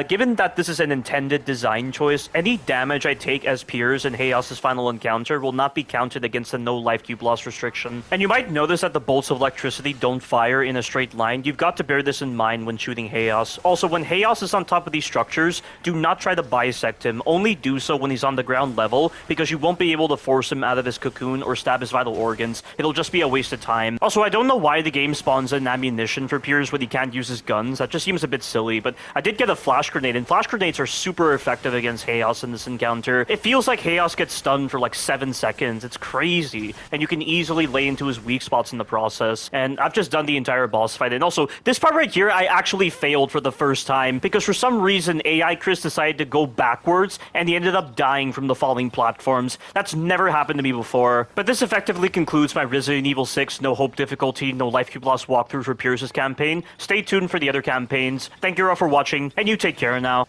Given that this is an intended design choice, any damage I take as Piers in Chaos' final encounter will not be counted against the no life cube loss restriction. And you might notice that the bolts of electricity don't fire in a straight line. You've got to bear this in mind when shooting Chaos. Also, when Chaos is on top of these structures, do not try to bisect him. Only do so when he's on the ground level, because you won't be able to force him out of his cocoon or stab his vital organs. It'll just be a waste of time. Also, I don't know why the game spawns in ammunition for Piers when he can't use his guns. That just seems a bit silly, but I did get a flash grenade, and flash grenades are super effective against Chaos in this encounter. It feels like Chaos gets stunned for like 7 seconds. It's crazy, and you can easily lay into his weak spots in the process. And I've just done the entire boss fight, and also, this part right here, I actually failed for the first time, because for some reason, AI Chris decided to go backwards, and he ended up dying from the falling platforms. That's never happened to me before. But this effectively concludes my Resident Evil 6 No Hope Difficulty, No Life Cube Loss walkthrough for Piers' campaign. Stay tuned for the other campaigns. Thank you all for watching, and you take care now.